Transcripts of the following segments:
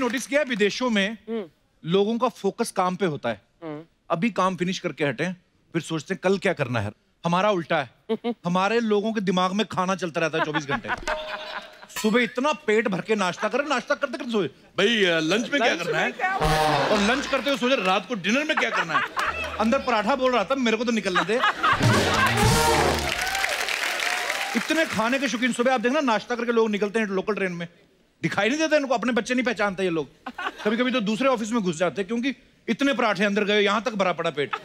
Notice किया विदेशों में लोगों का फोकस काम पे होता है। अभी काम फिनिश करके हटे फिर सोचते हैं कल क्या करना है। हमारा उल्टा है, हमारे लोगों के दिमाग में खाना चलता रहता है 24 घंटे। सुबह इतना पेट भर के नाश्ता करें, नाश्ता करते करते सोचे भाई लंच में क्या करना है, और लंच करते हुए सोचे रात को डिनर में क्या करना है। अंदर पराठा बोल रहा था मेरे को तो निकलने दे। इतने खाने के शौकीन। सुबह आप देखना नाश्ता करके लोग निकलते हैं लोकल ट्रेन में, दिखाई नहीं देता इनको, अपने बच्चे नहीं पहचानते ये लोग। कभी कभी तो दूसरे ऑफिस में घुस जाते हैं क्योंकि इतने पराठे अंदर गए, यहां तक भरा पड़ा पेट।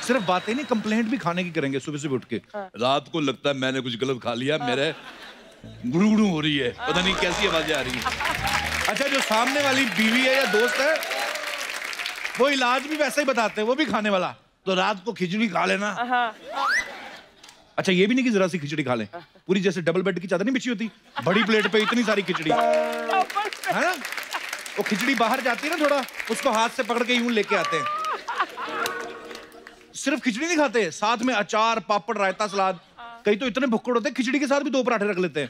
सिर्फ बातें नहीं, कंप्लेंट भी खाने की करेंगे सुबह सुबह उठ के। रात को लगता है मैंने कुछ गलत खा लिया, मेरे गुड़गुड़ू हो रही है, पता नहीं कैसी आवाजें आ रही है। अच्छा, जो सामने वाली बीवी है या दोस्त है वो इलाज भी वैसा ही बताते हैं, वो भी खाने वाला, तो रात को खिचड़ी खा लेना। अच्छा, ये भी नहीं कि जरा सी खिचड़ी खा लें, पूरी जैसे डबल बेड की चादर नहीं बिछी होती, बड़ी प्लेट पे इतनी सारी खिचड़ी है ना, वो खिचड़ी बाहर जाती है ना थोड़ा, उसको हाथ से पकड़ के यूं लेके आते हैं। सिर्फ खिचड़ी नहीं खाते, साथ में अचार, पापड़, रायता, सलाद। कई तो इतने भुक्कड़ होते हैं खिचड़ी के साथ भी 2 पराठे रख लेते हैं।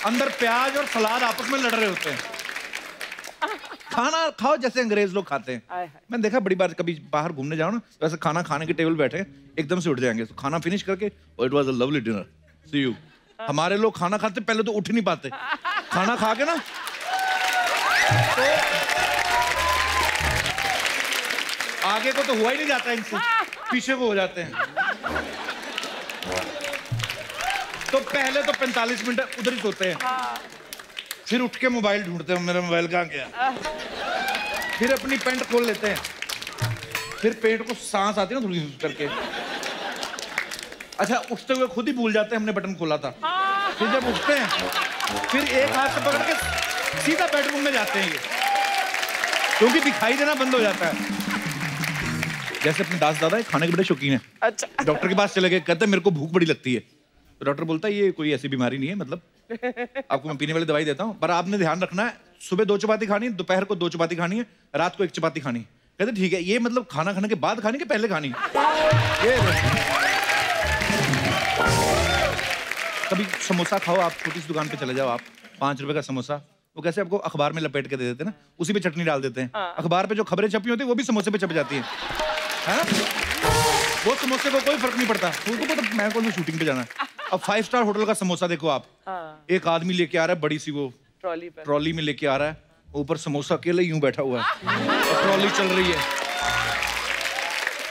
अंदर प्याज और सलाद आपस में लड़ रहे होते हैं। खाना खाओ जैसे अंग्रेज लोग खाते हैं। मैंने देखा बड़ी बार, कभी बाहर घूमने जाओ ना, वैसे खाना खाने के टेबल बैठे एकदम से उठ जाएंगे, तो खाना फिनिश करके it was a lovely dinner, see you. हमारे लोग खाना खाते पहले तो उठ नहीं पाते, खाना खा के ना तो आगे को तो हुआ ही नहीं जाता इनसे, पीछे को हो जाते हैं। तो पहले तो 45 मिनट उधर ही सोते हैं, फिर उठ के मोबाइल ढूंढते हैं, मेरा मोबाइल कहाँ गया। फिर अपनी पैंट खोल लेते हैं, फिर पेट को सांस आती है ना थोड़ी करके। अच्छा, उठते हुए खुद ही भूल जाते हैं हमने बटन खोला था। फिर जब उठते हैं फिर एक हाथ से पकड़ के सीधा बेडरूम में जाते हैं ये, क्योंकि दिखाई देना बंद हो जाता है। जैसे अपने दास दादा खाने के बड़े शौकीन है। अच्छा। डॉक्टर के पास चले गए, कहते हैं मेरे को भूख बड़ी लगती है, तो डॉक्टर बोलता है ये कोई ऐसी बीमारी नहीं है, मतलब आपको मैं पीने वाली दवाई देता हूँ, पर आपने ध्यान रखना है सुबह 2 चपाती खानी है, दोपहर को 2 चपाती खानी है, रात को 1 चपाती खानी है। कहते ठीक है, ये मतलब खाना खाने के बाद खानी के पहले खानी? कभी समोसा खाओ आप, छोटी सी दुकान पे चले जाओ आप, 5 रुपए का समोसा, वो कैसे आपको अखबार में लपेट के दे देते हैं ना, उसी पे चटनी डाल देते हैं। अखबार पे जो खबरें छपी होती है वो भी समोसे पे छप जाती है, वो समोसे को कोई फर्क नहीं पड़ता, उनको पता मैं कौन सी शूटिंग पे जाना है। अब 5 स्टार होटल का समोसा देखो आप, एक आदमी लेके आ रहा है बड़ी सी वो ट्रॉली में लेके आ रहा है, ऊपर समोसा अकेला यूं बैठा हुआ है, ट्रॉली चल रही है,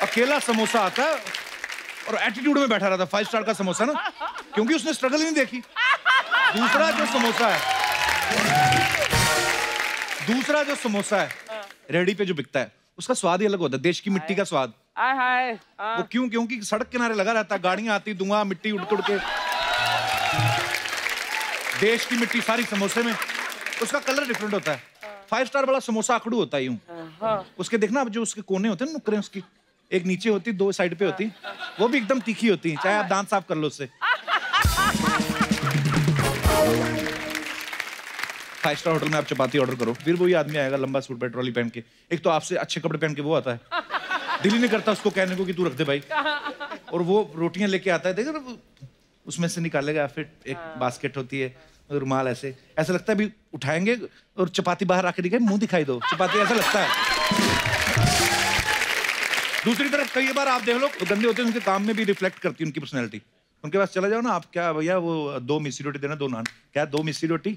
अकेला समोसा आता है और एटीट्यूड में बैठा रहता है। 5 स्टार का समोसा ना, क्योंकि उसने स्ट्रगल ही नहीं देखी। दूसरा जो समोसा है रेडी पे जो बिकता है, उसका स्वाद ही अलग होता है, देश की मिट्टी का स्वाद। वो क्यों? क्योंकि सड़क किनारे लगा रहता है, गाड़ियां आती, धुआं, मिट्टी उड़ के, देश की मिट्टी सारी समोसे में, उसका कलर डिफरेंट होता है। 5 स्टार वाला समोसा आकड़ू होता है यूं, उसके देखना जो उसके कोने होते हैं नुकरे, उसकी एक नीचे होती, 2 साइड पे होती, वो भी एकदम तीखी होती है, चाहे आप दांत साफ कर लो उससे। 5 स्टार होटल में आप चपाती ऑर्डर करो, फिर वही आदमी आएगा लंबा सूट पे ट्रॉली पहन के, एक तो आपसे अच्छे कपड़े पहन के वो आता है, दिल ही नहीं करता उसको कहने को कि तू रख दे भाई, और वो रोटियां लेके आता है, देखो ना उसमें से निकालेगा, फिर एक बास्केट होती है, रुमाल, ऐसा लगता है अभी उठाएंगे और चपाती बाहर आके दिखाए, मुंह दिखाई दो चपाती, ऐसा लगता है। दूसरी तरफ कई बार आप देख लो गंदे होते हैं, उनके काम में भी रिफ्लेक्ट करती है उनकी पर्सनैलिटी। उनके पास चला जाओ ना आप, क्या भैया वो 2 मिस्सी रोटी देना, 2 नान, क्या 2 मिस्सी रोटी,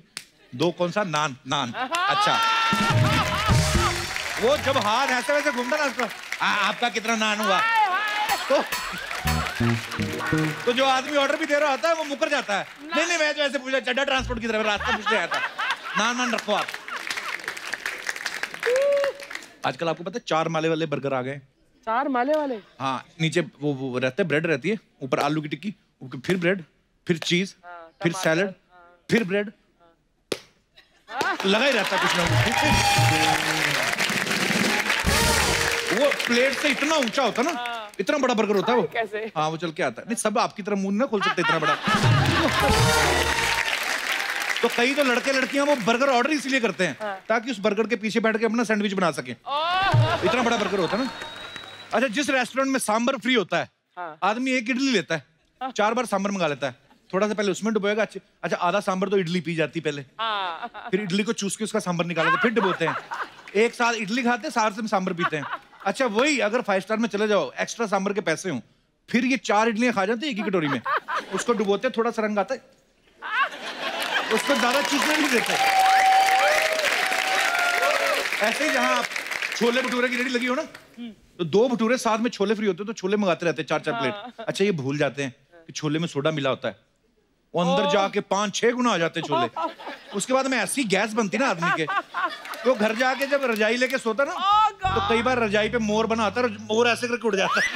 2 कौन सा नान, अच्छा। वो जब हाथ ऐसे वैसे घूमता ना उसका, आपका कितना नान हुआ, तो जो आदमी ऑर्डर भी दे रहा होता है वो मुकर जाता है, नहीं मैं तो ऐसे पूछा, चड्डा ट्रांसपोर्ट की तरफ रास्ता पूछने आया था, नान रखो आप। आजकल आपको पता है 4 माले वाले बर्गर आ गए। 4 माले वाले? हाँ, नीचे वो रहते, ब्रेड रहती है, ऊपर आलू की टिक्की, फिर ब्रेड, फिर चीज, फिर सैलड, फिर ब्रेड, लगा ही रहता है कुछ ना कुछ। वो प्लेट से इतना ऊंचा होता ना, इतना बड़ा बर्गर होता है वो। कैसे? हाँ, वो चल के आता है। नहीं, सब आपकी तरह मुंह ना खोल सकते इतना बड़ा। तो कई तो लड़के लड़कियां वो बर्गर ऑर्डर इसलिए करते हैं ताकि उस बर्गर के पीछे बैठ के अपना सैंडविच बना सके, इतना बड़ा बर्गर होता है ना। अच्छा, जिस रेस्टोरेंट में सांभर फ्री होता है, आदमी 1 इडली लेता है, 4 बार सांभर मंगा लेता है, थोड़ा सा पहले उसमें डुबोएगा। अच्छा आधा सांभर तो इडली पी जाती पहले, फिर इडली को चूस के उसका सांभर निकालते, फिर डुबोते हैं। एक साथ इडली खाते हैं, साथ में सांभर पीते हैं। अच्छा वही अगर 5 स्टार में चले जाओ, एक्स्ट्रा सांभर के पैसे हों, फिर ये 4 इडलियां खा जाते हैं एक ही कटोरी में, उसको डुबोते हैं, थोड़ा सा रंग आता है, उसको ज्यादा चूसने नहीं देते। ऐसे ही जहां छोले भटूरे की रेडी लगी हो ना, तो 2 भटूरे साथ में छोले फ्री होते हैं, तो छोले मंगाते रहते हैं 4-4 प्लेट। अच्छा ये भूल जाते हैं कि छोले में सोडा मिला होता है, वो अंदर जाके 5-6 गुना आ जाते हैं छोले। उसके बाद में ऐसी गैस बनती ना आदमी के, तो घर जाके जब रजाई लेके सोता ना, तो कई बार रजाई पे मोर बना आता है, मोर ऐसे करके उड़ जाता है।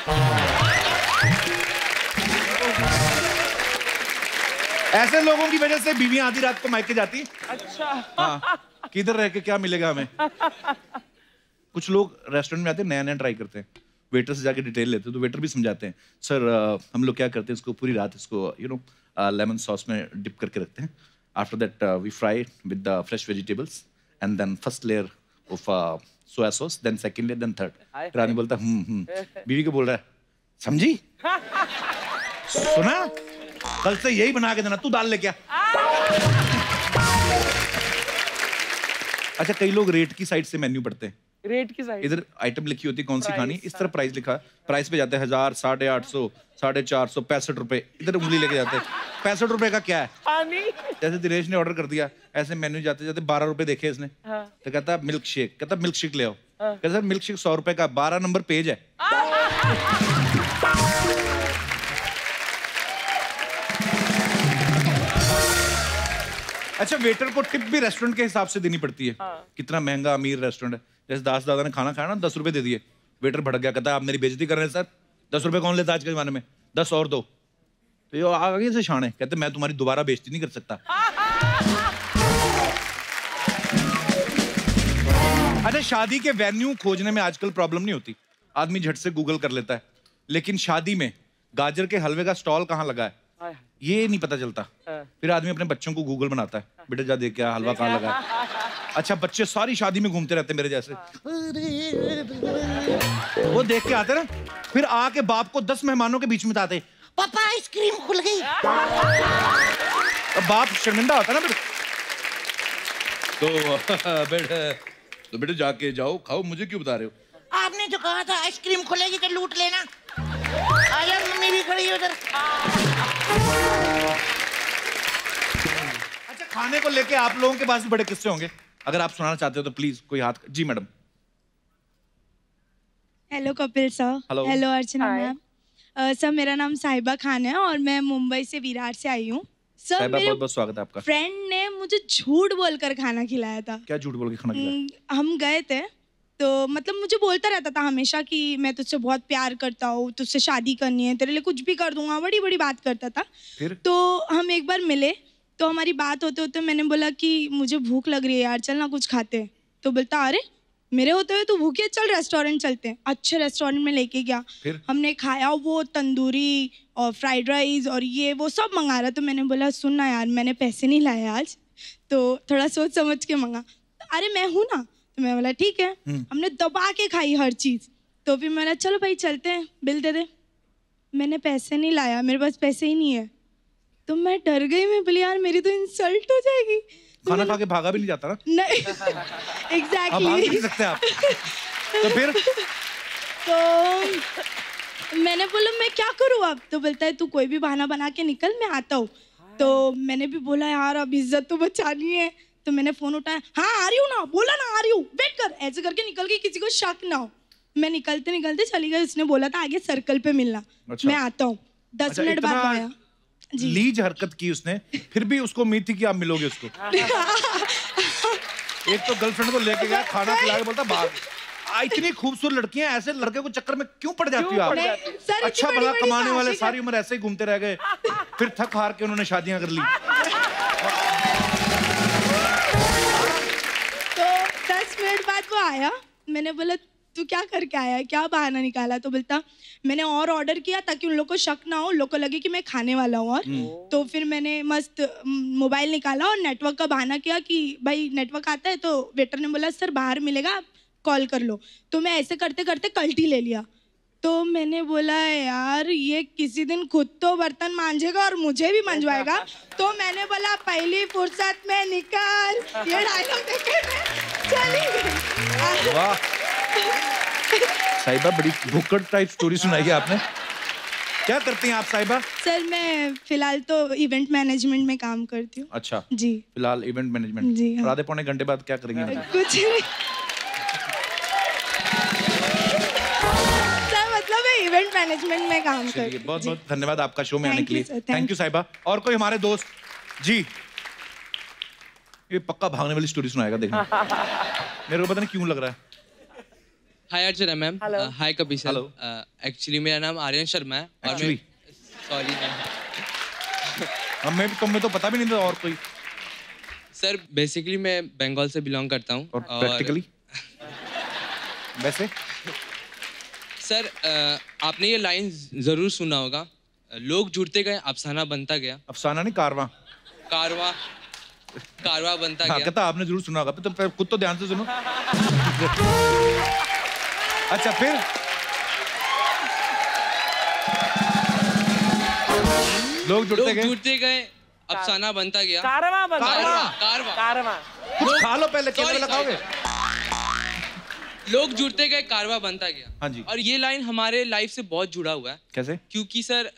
ऐसे लोगों की वजह से बीवियां आधी रात को मायके जाती। अच्छा हाँ, किधर रह के क्या मिलेगा हमें। कुछ लोग रेस्टोरेंट में आते हैं, नया नया ट्राई करते हैं, वेटर से जाके डिटेल लेते हैं, तो वेटर भी समझाते हैं, सर हम लोग क्या करते हैं, इसको पूरी रात इसको लेमन सॉस में डिप करके रखते हैं। After that we fry with the fresh vegetables and then first layer of soya sauce, then second layer, then third. रानी बोलता बीवी को बोल रहा है, समझी, सुना, कल से यही बना के देना, तू दाल लेके आ। अच्छा कई लोग रेट की साइड से मेन्यू पढ़ते हैं, रेट की साइड, इधर आइटम लिखी होती है कौन सी खानी, इस तरह प्राइस लिखा, प्राइस पे जाते हैं 1000, 850, 450, 65 रुपए, इधर उंगली लेके जाते हैं। 65 रुपए का क्या है, पानी। जैसे दिनेश ने ऑर्डर कर दिया, ऐसे मेन्यू जाते जाते 12 रुपए देखे इसने, तो कहता मिल्क शेक, कहता मिल्क शेक ले आओ, कहता सर मिल्क शेक 100 रुपए का, 12 नंबर पेज है। अच्छा वेटर को टिप भी रेस्टोरेंट के हिसाब से देनी पड़ती है। कितना महंगा अमीर रेस्टोरेंट है, जैसे दास दादा ने खाना खाया ना, 10 रुपए दे दिए, वेटर भड़क गया, कहता है आप मेरी बेइज्जती कर रहे हैं सर, 10 रुपए कौन लेता आज के जमाने में, 10 और दो। तो ये आगे से शान है, कहते मैं तुम्हारी दोबारा बेइज्जती नहीं कर सकता। अच्छा शादी के वेन्यू खोजने में आजकल प्रॉब्लम नहीं होती, आदमी झट से गूगल कर लेता है, लेकिन शादी में गाजर के हलवे का स्टॉल कहाँ लगा है ये नहीं पता चलता। फिर आदमी अपने बच्चों को गूगल बनाता है, बेटा जा देख क्या हलवा कहाँ लगा है। अच्छा बच्चे सारी शादी में घूमते रहते हैं मेरे जैसे, वो देख के आते ना, फिर आके बाप को 10 मेहमानों के बीच में बताते, पापा आइसक्रीम खुल गई। बाप शर्मिंदा होता ना फिर, तो बेटे जाके जाओ खाओ, मुझे क्यों बता रहे हो, आपने जो कहा था आइसक्रीम खुलेगी तो लूट लेना, आया मम्मी भी खड़ी उधर। अच्छा खाने को लेके आप लोगों के पास भी बड़े किस्से होंगे, अगर आप सुनाना चाहते हो तो प्लीज कोई हाथ। जी madam. Hello Kapil sir. Hello Archana ma'am. Sir मेरा नाम साहिबा खान है और मैं मुंबई से विरार से आई हूँ। सर मेरे बहुत बहुत स्वागत है आपका। फ्रेंड ने मुझे झूठ बोलकर खाना खिलाया था। क्या झूठ बोल के खाना खिलाया? हम गए थे तो मतलब मुझे बोलता रहता था हमेशा कि मैं तुझसे बहुत प्यार करता हूँ, तुझसे शादी करनी है, तेरे लिए कुछ भी कर दूंगा, बड़ी बड़ी बात करता था। फिर? तो हम एक बार मिले तो हमारी बात होते होते मैंने बोला कि मुझे भूख लग रही है यार, चल ना कुछ खाते हैं। तो बोलता अरे मेरे होते हुए तू भूखी है, चल रेस्टोरेंट चलते हैं। अच्छे रेस्टोरेंट में लेके गया, हमने खाया, वो तंदूरी और फ्राइड राइस और ये वो सब मंगा रहा। तो मैंने बोला सुन ना यार, मैंने पैसे नहीं लाए आज, तो थोड़ा सोच समझ के मंगा। अरे मैं हूँ ना, तो मैं बोला ठीक है। हमने दबा के खाई हर चीज़। तो फिर मैंने चलो भाई चलते हैं, बिल दे दे। मैंने पैसे नहीं लाया, मेरे पास पैसे ही नहीं है। तो मैं डर गई, मैं बोली यार मेरी तो इंसल्ट हो जाएगी। खाना खा के भागा भी नहीं जाता ना? नहीं एग्जैक्टली भाग नहीं सकते आप। तो फिर तो मैंने बोला मैं क्या करूँ अब? तो बोलता है तू कोई भी बहाना बना के निकल, मैं आता हूँ। तो मैंने भी बोला यार अब इज्जत तो बचानी है। तो मैंने फोन उठाया, हाँ आ रही हूँ ना, बोला ना आ रही हूँ, वेट कर, ऐसे करके निकल गई, किसी को शक ना हो। मैं निकलते निकलते चली गई, उसने बोला था आगे सर्कल पे मिलना। अच्छा। मैं आता हूँ। 10 मिनट बाद आया। लीज हरकत की उसने, फिर भी उसको उम्मीद थी कि आप मिलोगे उसको। एक तो गर्लफ्रेंड को लेके गया, खाना खिला के बोलता भाग। इतनी खूबसूरत लड़कियां, ऐसे लड़के को चक्कर में क्यों पड़ जाती हो आप? अच्छा भला कमाने वाले सारी उम्र ऐसे ही घूमते रह गए, फिर थक हार के उन्होंने शादियां कर ली। तो 10 मिनट बाद वो आया, मैंने बोला तू क्या करके आया, क्या बहाना निकाला? तो बोलता मैंने और ऑर्डर किया ताकि उन लोग को शक ना हो, लोग को लगे कि मैं खाने वाला हूँ। और तो फिर मैंने मस्त मोबाइल निकाला और नेटवर्क का बहाना किया कि भाई नेटवर्क आता है। तो वेटर ने बोला सर बाहर मिलेगा, आप कॉल कर लो। तो मैं ऐसे करते करते कल्टी ले लिया। तो मैंने बोला यार ये किसी दिन खुद तो बर्तन मांजेगा और मुझे भी मंजवाएगा, तो मैंने बोला पहली फुर्सत में निकल, ये डायलॉग देके चली गई। वाह साहिबा, बड़ी भुक्कड़ टाइप स्टोरी सुनाई है आपने। क्या करती हैं आप साहिबा? सर मैं फिलहाल तो इवेंट मैनेजमेंट में काम करती हूँ। अच्छा जी, फिलहाल इवेंट मैनेजमेंट। जी हाँ। आधे पौने घंटे बाद क्या करेंगे? कुछ नहीं सर, मतलब मैं इवेंट मैनेजमेंट में काम करती हूँ। बहुत बहुत धन्यवाद आपका शो में आने के लिए। Thank थैंक यू साहिबा। और कोई हमारे दोस्त जी? ये पक्का भागने वाली स्टोरी सुनाएगा, देखना। मेरे को पता नहीं क्यों लग रहा है। हाय अर्चना मैम। हाय कपिल सर। हेलो। एक्चुअली मेरा नाम आर्यन शर्मा है और Actually? सॉरी मैं तो पता भी नहीं था। और कोई? सर बेसिकली मैं बंगाल से बिलोंग करता हूँ। और प्रैक्टिकली? वैसे सर आपने ये लाइन जरूर सुना होगा, लोग जुड़ते गए अफसाना बनता गया। अफसाना नहीं, कारवां। कारवा बनता हाँ, गया। कहता आपने जरूर सुना होगा, तो खुद तो ध्यान से सुनो। अच्छा फिर? लोग जुड़ते गए अफसाना बनता गया। कारवां कुछ खा लो पहले, केले वाला खाओगे? लोग जुड़ते गए कारवा बनता गया। हाँ जी। और ये लाइन हमारे लाइफ से बहुत जुड़ा हुआ है। कैसे? क्योंकि सर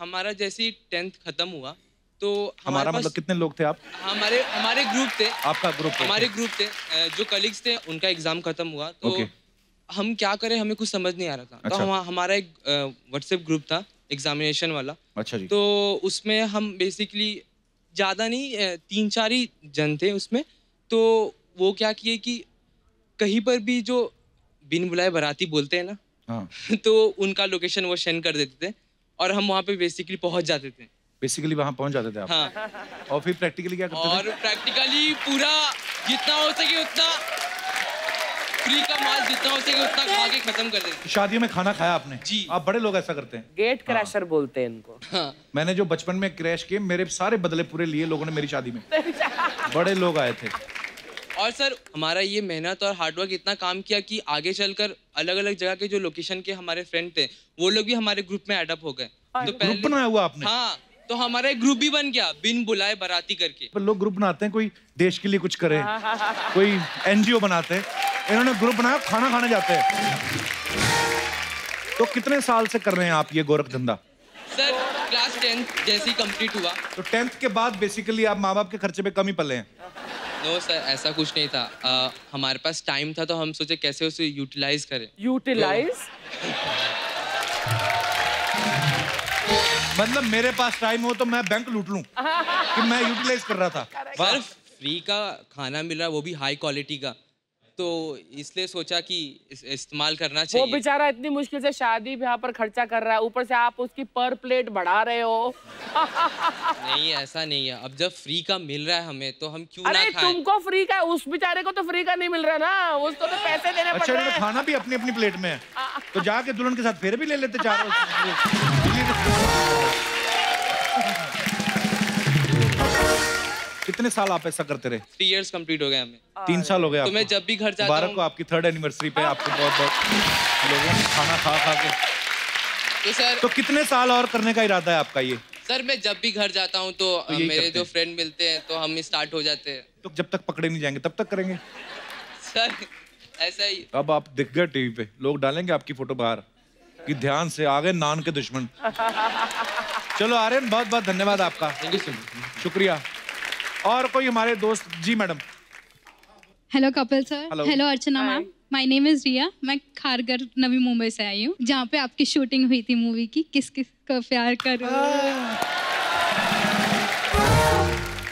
हमारा जैसे ही 10th खत्म हुआ तो हमारा मतलब कितने लोग थे आप? हमारे ग्रुप थे। आपका ग्रुप? हमारे ग्रुप थे, जो कलीग्स थे उनका एग्जाम खत्म हुआ तो हम क्या करें, हमें कुछ समझ नहीं आ रहा था। अच्छा। तो हमारा एक व्हाट्सएप ग्रुप था एग्जामिनेशन वाला। अच्छा जी। तो उसमें हम बेसिकली ज़्यादा नहीं 3-4 ही जन थे उसमें। तो वो क्या किए कि कहीं पर भी जो बिन बुलाए बाराती बोलते हैं ना, हाँ। तो उनका लोकेशन वो सेंड कर देते थे और हम वहाँ पे बेसिकली पहुँच जाते थे। बेसिकली वहाँ पहुँच जाते थे आप? हाँ। और फिर प्रैक्टिकली क्या करते थे? और प्रैक्टिकली पूरा जितना हो सके उतना फ्री का माल जितना हो सके उतना खा के खत्म कर देते। शादियों में खाना खाया आपने? जी। आप बड़े लोग ऐसा करते हैं। गेट क्रैशर बोलते हैं इनको। हाँ। मैंने जो बचपन में क्रैश किए, मेरे सारे बदले पूरे लिए लोगों ने मेरी शादी में। बड़े लोग आए थे। और सर हमारा ये मेहनत और हार्डवर्क इतना काम किया कि आगे चलकर अलग अलग जगह के जो लोकेशन के हमारे फ्रेंड थे वो लोग भी हमारे ग्रुप में एडअप हो गए। तो ग्रुप बनाया हुआ आपने? हाँ, तो हमारा एक ग्रुप भी बन गया बिन बुलाए बाराती करके। पर लोग ग्रुप बनाते हैं, कोई देश के लिए कुछ करे, कोई एनजीओ बनाते हैं। इन्होंने ग्रुप बनाया, खाना खाने जाते हैं। तो कितने साल से कर रहे हैं आप ये गोरख धंधा? सर क्लास 10th जैसे ही कंप्लीट हुआ। तो 10th के बाद बेसिकली आप माँ बाप के खर्चे पे कम ही पले हैं? नो सर, ऐसा कुछ नहीं था। हमारे पास टाइम था तो हम सोचे कैसे उसे यूटिलाइज करें। यूटिलाइज मतलब मेरे पास टाइम हो तो मैं बैंक लूट लूं कि मैं यूटिलाइज कर रहा था। सर फ्री का खाना मिल रहा है, वो भी हाई क्वालिटी का, तो इसलिए सोचा कि इस्तेमाल करना वो चाहिए। बेचारा इतनी मुश्किल से शादी ब्याह पर खर्चा कर रहा है, ऊपर से आप उसकी पर प्लेट बढ़ा रहे हो। नहीं ऐसा नहीं है, अब जब फ्री का मिल रहा है हमें तो हम क्यों ना अरे खाएं। तुमको फ्री का, उस बेचारे को तो फ्री का नहीं मिल रहा ना, उसको तो पैसे देने पड़ अच्छा, रहे इन्होंने हैं। खाना भी अपनी अपनी प्लेट में है, तो जाके दुल्हन के साथ फेरे भी ले लेते चारों। कितने साल आप ऐसा करते रहे? 3 years कंप्लीट हो गए हमें। 3 साल हो गए तो आपको? मैं जब भी घर जाता मुबारक हो हूँ आपकी 3rd एनिवर्सरी पे, आपको बहुत बहुत लोगों ने खाना खा खा के। तो सर तो कितने साल और करने का इरादा है आपका ये? सर मैं जब भी घर जाता हूँ तो यही मेरे करते जो हैं। फ्रेंड मिलते हैं तो हम स्टार्ट हो जाते हैं। तो जब तक पकड़े नहीं जाएंगे तब तक करेंगे? सर ऐसा ही। अब आप दिख गए टीवी पे, लोग डालेंगे आपकी फोटो बाहर कि ध्यान से आ गए नान के दुश्मन। चलो आर्यन, बहुत बहुत धन्यवाद आपका, थैंक यू सो मच। शुक्रिया। और कोई हमारे दोस्त? जी madam. Hello Kapil sir. Hello. Hello Archana ma'am. My name is Riya. मैं खारगर नवी मुंबई से आई हूँ, जहाँ पे आपकी शूटिंग हुई थी मूवी की किस किस को प्यार करो।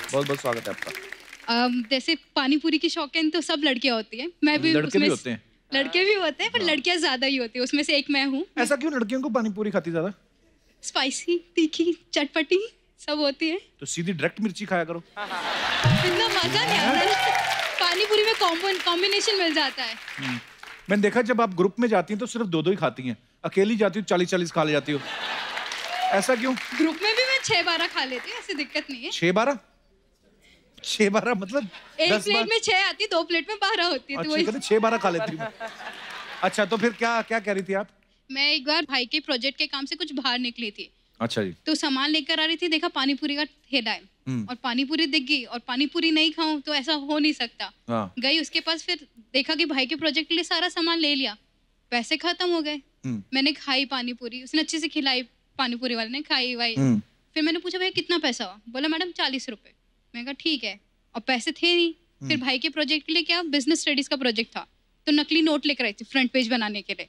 बहुत बहुत स्वागत है आपका। जैसे पानी पूरी की शौकीन तो सब लड़कियाँ होती हैं, मैं भी लड़के भी होते हैं? लड़के भी होते हैं पर लड़कियाँ ज्यादा ही होती है, उसमें से एक मैं हूँ। ऐसा क्यों लड़कियों को पानी पूरी खाती ज्यादा? स्पाइसी, तीखी, चटपटी सब होती है, तो सीधी डायरेक्ट मिर्ची खाया करो। इतना मजा नहीं आता है। पानी पूरी में कॉम्बिनेशन मिल जाता है। मैंने देखा जब आप ग्रुप में जाती हैं तो सिर्फ 2-2 ही खाती हैं, अकेली जाती हो 40-40 खा ले जाती हो, ऐसा क्यों? ग्रुप में भी मैं 6-12 खा लेती हूँ, ऐसी दिक्कत नहीं है। 6-12? 6-12 मतलब एक 10 प्लेट में 6 आती, 2 प्लेट में 12 होती है, तो अच्छा, वही। कहते 6-12 खा लेती हूँ। अच्छा, तो फिर क्या क्या कह रही थी आप? मैं एक बार भाई के प्रोजेक्ट के काम से कुछ बाहर निकली थी। अच्छा जी। तो सामान लेकर आ रही थी, देखा पानी पूरी का ठेला है और पानी पूरी दिख गई और पानी पूरी नहीं खाऊं तो ऐसा हो नहीं सकता। हाँ। गई उसके पास, फिर देखा कि भाई के प्रोजेक्ट के लिए सारा सामान ले लिया, पैसे खत्म हो गए। मैंने खाई पानी पूरी, उसने अच्छे से खिलाई, पानी पूरी वाले ने खाई वाई। फिर मैंने पूछा भैया कितना पैसा हुआ? बोला मैडम 40 रुपए। मैंने कहा ठीक है, और पैसे थे नहीं। फिर भाई के प्रोजेक्ट के लिए क्या, बिजनेस स्टडीज का प्रोजेक्ट था, तो नकली नोट लेकर आई थी फ्रंट पेज बनाने के लिए।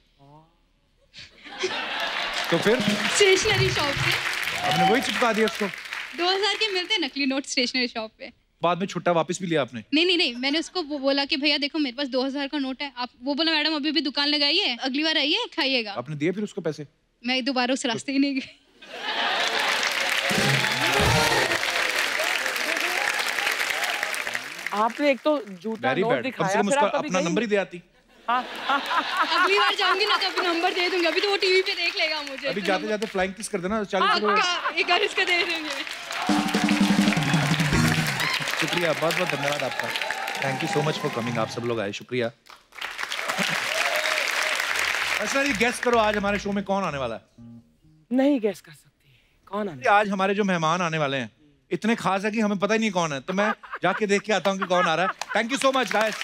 तो फिर स्टेशनरी शॉप से आपने वही चिपका दिया उसको? 2000 के मिलते हैं नकली नोट स्टेशनरी शॉप पे। बाद में छुट्टा वापस भी लिया आपने? नहीं, मैंने उसको बोला कि भैया देखो मेरे पास 2000 का नोट है। आप, वो बोला मैडम अभी भी दुकान लगाई है, अगली बार आइए खाइएगा। आपने दिए फिर उसको पैसे? मैं दोबारा उस रास्ते ही नहीं गई। आपने एक तो झूठा नोट दिखाया, फिर आप अपना नंबर ही दे आती। अगली बार जाऊंगी ना तो अभी नंबर दे दूंगी, अभी तो वो टीवी पे देख लेगा मुझे। अभी जाते जाते फ्लाइंग किस कर देना 40 रुपए। एक बार इसका दे देंगे। शुक्रिया, बहुत बहुत धन्यवाद आपका। Thank you so much for coming. आप सब लोग आए, शुक्रिया। अच्छा जी, गेस करो आज हमारे शो में कौन आने वाला है? नहीं गेस कर सकती कौन आने? आज हमारे जो मेहमान आने वाले हैं इतने खास है कि हमें पता ही नहीं कौन है, तो मैं जाके देख के आता हूँ कि कौन आ रहा है। Thank you so much guys.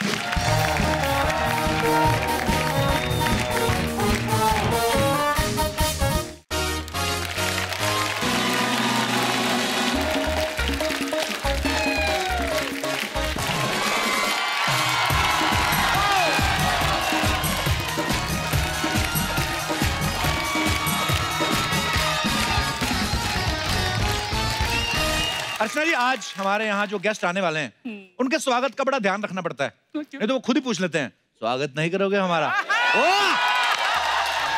Archana ji, आज हमारे यहाँ जो गेस्ट आने वाले हैं उनके स्वागत का बड़ा ध्यान रखना पड़ता है, नहीं तो वो खुद ही पूछ लेते हैं स्वागत नहीं करोगे हमारा।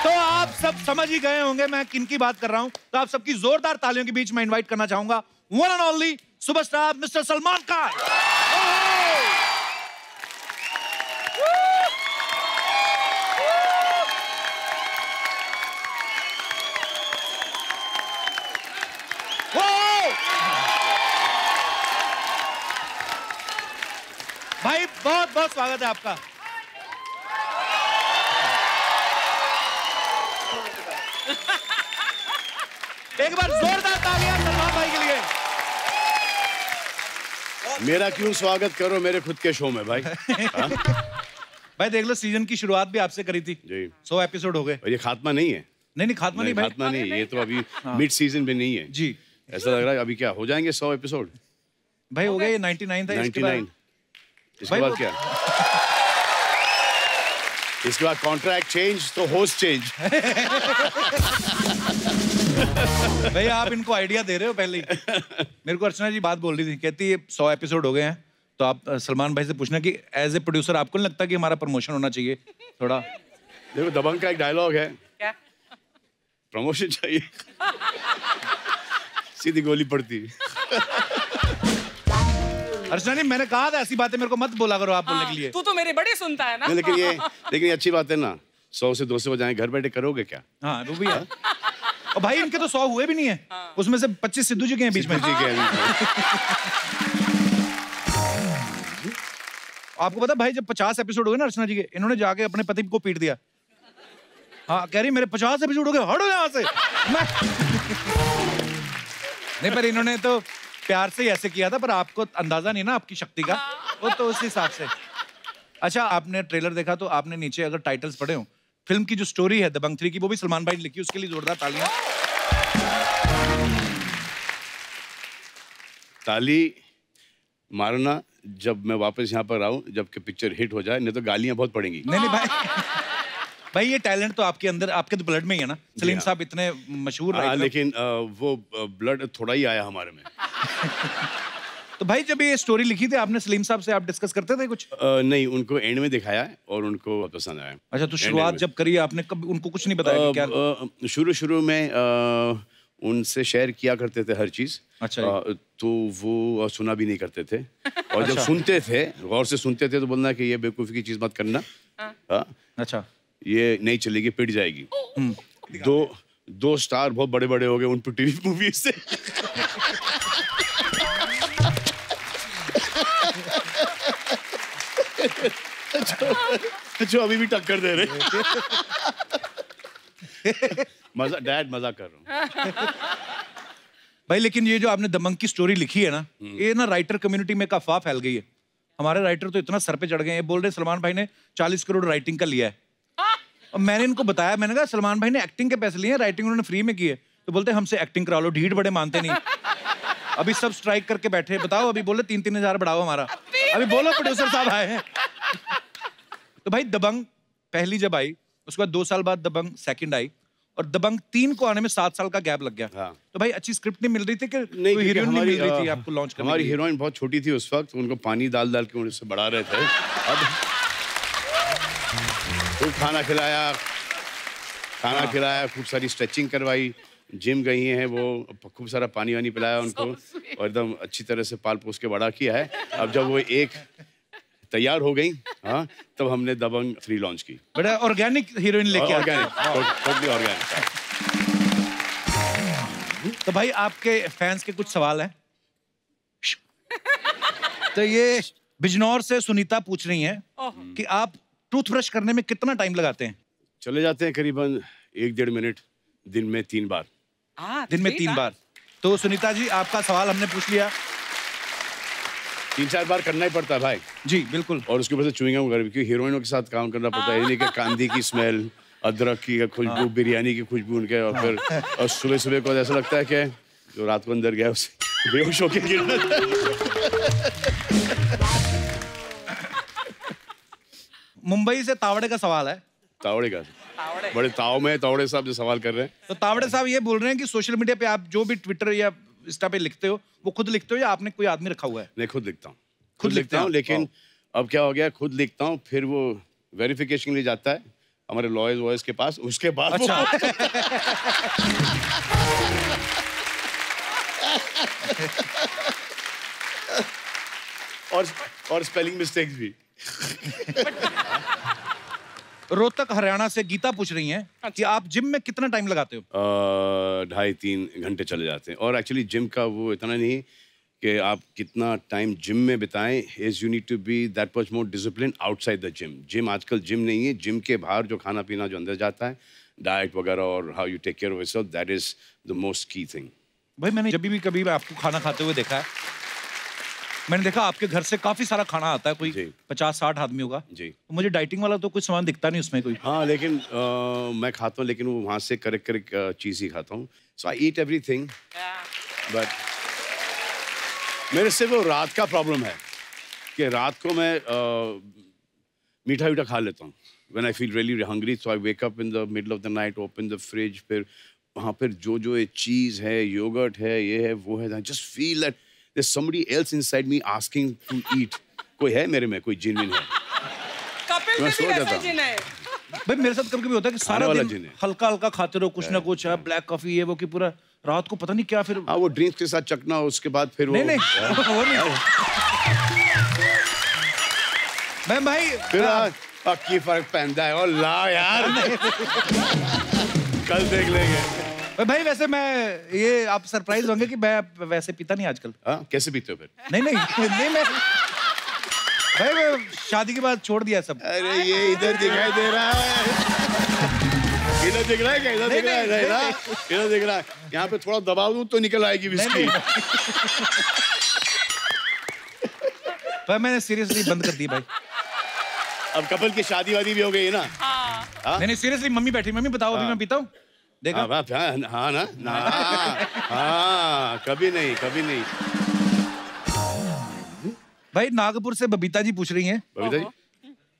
तो आप सब समझ ही गए होंगे मैं किनकी बात कर रहा हूँ। तो आप सबकी जोरदार तालियों के बीच में इनवाइट करना चाहूंगा one and only superstar mister Salman Khan. भाई बहुत बहुत स्वागत है आपका। एक बार जोरदार तालियां सलमान भाई के लिए। मेरा क्यों स्वागत करो मेरे खुद के शो में भाई। भाई देख लो, सीजन की शुरुआत भी आपसे करी थी जी। 100 एपिसोड हो गए। ये खात्मा नहीं है? नहीं खात्मा नहीं भाई, खात्मा नहीं, ये तो अभी मिड सीजन में नहीं है जी। ऐसा लग रहा है अभी क्या हो जाएंगे 100 एपिसोड भाई। हो गए, ये 99 था। 99। इसके बाद क्या? इसके बाद कॉन्ट्रैक्ट चेंज तो होस्ट चेंज। भाई आप इनको आइडिया दे रहे हो पहले ही। मेरे को अर्चना जी बात बोल रही थी, कहती है 100 एपिसोड हो गए हैं, तो आप सलमान भाई से पूछना कि एज ए प्रोड्यूसर आपको नहीं लगता कि हमारा प्रमोशन होना चाहिए थोड़ा? देखो दबंग का एक डायलॉग है, क्या प्रमोशन चाहिए सीधी गोली पड़ती। अर्चना जी, मैंने कहा था ऐसी बातें मेरे को मत बोला करो आप बोलने के लिए। तू तो मेरी बड़ी सुनता है ना। लेकिन ये अच्छी बात है ना, 100 से 200 बजाएं, घर बैठे करोगे क्या? हाँ वो भी है। और भाई इनके तो 100 हुए भी नहीं है, उसमें से 25 सिद्धू जी के हैं बीच में। आपको पता भाई, जब 50 एपिसोड हो गए ना अर्चना जी के, इन्होंने जाके अपने पति को पीट दिया। हाँ, कह रही मेरे 50 एपिसोड हो गए, हटो यहाँ से। नहीं, पर इन्होंने तो प्यार से ही ऐसे किया था, पर आपको अंदाजा नहीं ना आपकी शक्ति का, वो तो उस हिसाब से। अच्छा, आपने ट्रेलर देखा तो आपने नीचे अगर टाइटल्स पढ़े हो, फिल्म की जो स्टोरी है दबंग 3 की, वो भी सलमान भाई ने लिखी, उसके लिए जोरदार तालियां। ताली मारना जब मैं वापस यहाँ पर आऊँ, जबकि पिक्चर हिट हो जाए, नहीं तो गालियां बहुत पड़ेंगी। नहीं भाई भाई ये टैलेंट तो आपके अंदर, आपके तो ब्लड में ही है ना। सलीम साहब इतने मशहूर हैं। लेकिन वो ब्लड थोड़ा ही आया हमारे में। तो भाई जब ये स्टोरी लिखी थी आपने सलीम साहब से, आप डिस्कस करते थे कुछ? नहीं, उनको एंड में दिखाया है और उनको पसंद आया। अच्छा, तो शुरुआत जब करी आपने, कब उनको कुछ नहीं बताया कि क्या? शुरू में उनसे शेयर किया करते थे हर चीज। अच्छा। तो वो सुना भी नहीं करते थे, और जब सुनते थे, गौर से सुनते थे, तो बोलना कि ये बेवकूफ़ी की चीज मत करना। अच्छा, ये नहीं चलेगी, पिट जाएगी। दो स्टार बहुत बड़े बड़े हो गए उन पर टीवी मूवी से। जो अभी भी टक्कर दे रहे। डैड मजाक कर रहा हूँ। भाई लेकिन ये जो आपने दबंग की स्टोरी लिखी है ना, ये ना राइटर कम्युनिटी में एक अफवाह फैल गई है। हमारे राइटर तो इतना सर पे चढ़ गए हैं, बोल रहे सलमान भाई ने 40 करोड़ राइटिंग का लिया है। और मैंने इनको बताया, मैंने कहा सलमान भाई ने एक्टिंग के पैसे लिए हैं, राइटिंग उन्होंने फ्री में की है। तो बोलते हमसे एक्टिंग करा लो, ढीठ बड़े मानते नहीं। अभी सब स्ट्राइक करके बैठे, बताओ अभी बोले 3-3 हजार बढ़ाओ हमारा, अभी बोलो प्रोड्यूसर साहब आए हैं। तो भाई दबंग पहली जब आई, उसके बाद 2 साल बाद दबंग सेकंड आई, और दबंग 3 को आने में 7 साल का गैप लग गया। हाँ। तो भाई अच्छी स्क्रिप्ट नहीं मिल रही थी कि नहीं, कोई हीरोइन नहीं मिल रही थी आपको लॉन्च करने? हमारी हीरोइन बहुत छोटी थी उस वक्त, उनको पानी डाल डाल के उनसे बढ़ा रहे थे। अब खूब खाना खिलाया, खूब सारी स्ट्रेचिंग करवाई, जिम गई हैं वो, खूब सारा पानी वानी पिलाया उनको, और एकदम अच्छी तरह से पाल पोस के बड़ा किया है। अब जब वो एक तैयार हो गई, हाँ, तब हमने दबंग 3 लॉन्च की। बड़ा ऑर्गेनिक हीरोइन लेके ऑर्गेनिक, टोटली ऑर्गेनिक। तो भाई आपके फैंस के कुछ सवाल हैं। तो ये बिजनौर से सुनीता पूछ रही हैं कि आप टूथब्रश करने में कितना टाइम लगाते हैं? चले जाते हैं करीबन 1-1.5 मिनट, दिन में 3 बार। दिन में 3 बार। तो सुनीता जी आपका सवाल हमने पूछ लिया। 3-4 बार करना ही पड़ता है भाई। जी बिल्कुल। और उसके ऊपर से च्युइंगम वगैरह, क्योंकि हीरोइनों के साथ काम करना पड़ता है, यानी कि कांदी की स्मेल, अदरक की खुशबू, बिरयानी की खुशबू उनके, और फिर और सुबह को ऐसा लगता है कि जो रात को अंदर गया उसे बेहोश होके गिरना। मुंबई से तावड़े का सवाल है। तावड़े का बड़े ताव में तावड़े साहब जो सवाल कर रहे हैं। तो तावड़े साहब ये बोल रहे हैं कि सोशल मीडिया पे आप जो भी ट्विटर या इंस्टा पे लिखते हो, वो खुद लिखते हो या आपने कोई आदमी रखा हुआ है? मैं खुद लिखता हूँ, खुद लिखता हूँ। लेकिन अब क्या हो गया, खुद लिखता हूँ, फिर वो वेरिफिकेशन के लिए जाता है हमारे लॉयर्स वॉयर्स के पास, उसके बाद अच्छा। और स्पेलिंग मिस्टेक्स भी। रोहतक हरियाणा से गीता पूछ रही हैं कि आप जिम में कितना टाइम लगाते हो? 2.5-3 घंटे चले जाते हैं। और एक्चुअली जिम का वो इतना नहीं कि आप कितना टाइम जिम में बिताएं, is you need to be that much more discipline outside the gym. Gym आजकल जिम नहीं है, जिम के बाहर जो खाना पीना जो अंदर जाता है, डाइट वगैरह, और how you take care of yourself, that is the most key thing. भाई मैंने जब भी कभी आपको खाना खाते हुए देखा है, मैंने देखा आपके घर से काफी सारा खाना आता है, कोई 50-60 आदमी होगा जी। तो मुझे डाइटिंग वाला तो कुछ सामान दिखता नहीं उसमें कोई। हाँ, लेकिन मैं खाता हूँ, लेकिन वो वहाँ से करेक्ट चीज़ ही खाता हूँ। सो आई ईट एवरीथिंग, बट मेरे से वो रात का प्रॉब्लम है कि रात को मैं मीठा वीठा खा लेता हूँ। When I feel really hungry, so I wake up in the middle of the night, open the fridge, फिर वहाँ पर जो ये चीज़ है, योगर्ट है, ये है, वो है, I just feel that there's somebody else inside me asking to eat. कोई है मेरे में, कोई जिन है। कपिल में भी वैसा जिन है। भाई मेरे साथ कभी-कभी होता है कि सारा दिन हल्का हल्का खाते रहो, कुछ ना कुछ है, ब्लैक कॉफी ये वो, कि पूरा रात को पता नहीं क्या फिर। हाँ, वो ड्रिंक्स के साथ चकना, उसके बाद फिर वो नहीं वो नहीं। मैं भाई फिर पक्की फर्क पहनता है। और ला यार, कल देख लेंगे। भाई वैसे मैं ये आप सरप्राइज होंगे कि मैं वैसे पीता नहीं आजकल। हाँ, कैसे पीते हो फिर? नहीं मैं भाई मैं शादी के बाद छोड़ दिया सब। अरे ये इधर दिखाई दे रहा है, इधर दिख रहा है क्या? इधर दिख रहा है, इधर दिख रहा है। यहाँ पे थोड़ा दबाव दूं तो निकल आएगी विस्की। भाई मैंने सीरियसली बंद कर दी भाई। अब कपिल की शादी वादी भी हो गई है ना? नहीं सीरियसली, मम्मी बैठी, मम्मी बताओ अभी मैं पीता हूँ, देखा? हाँ ना, हाँ, कभी नहीं। भाई नागपुर से बबीता जी पूछ रही हैं। बबीता जी,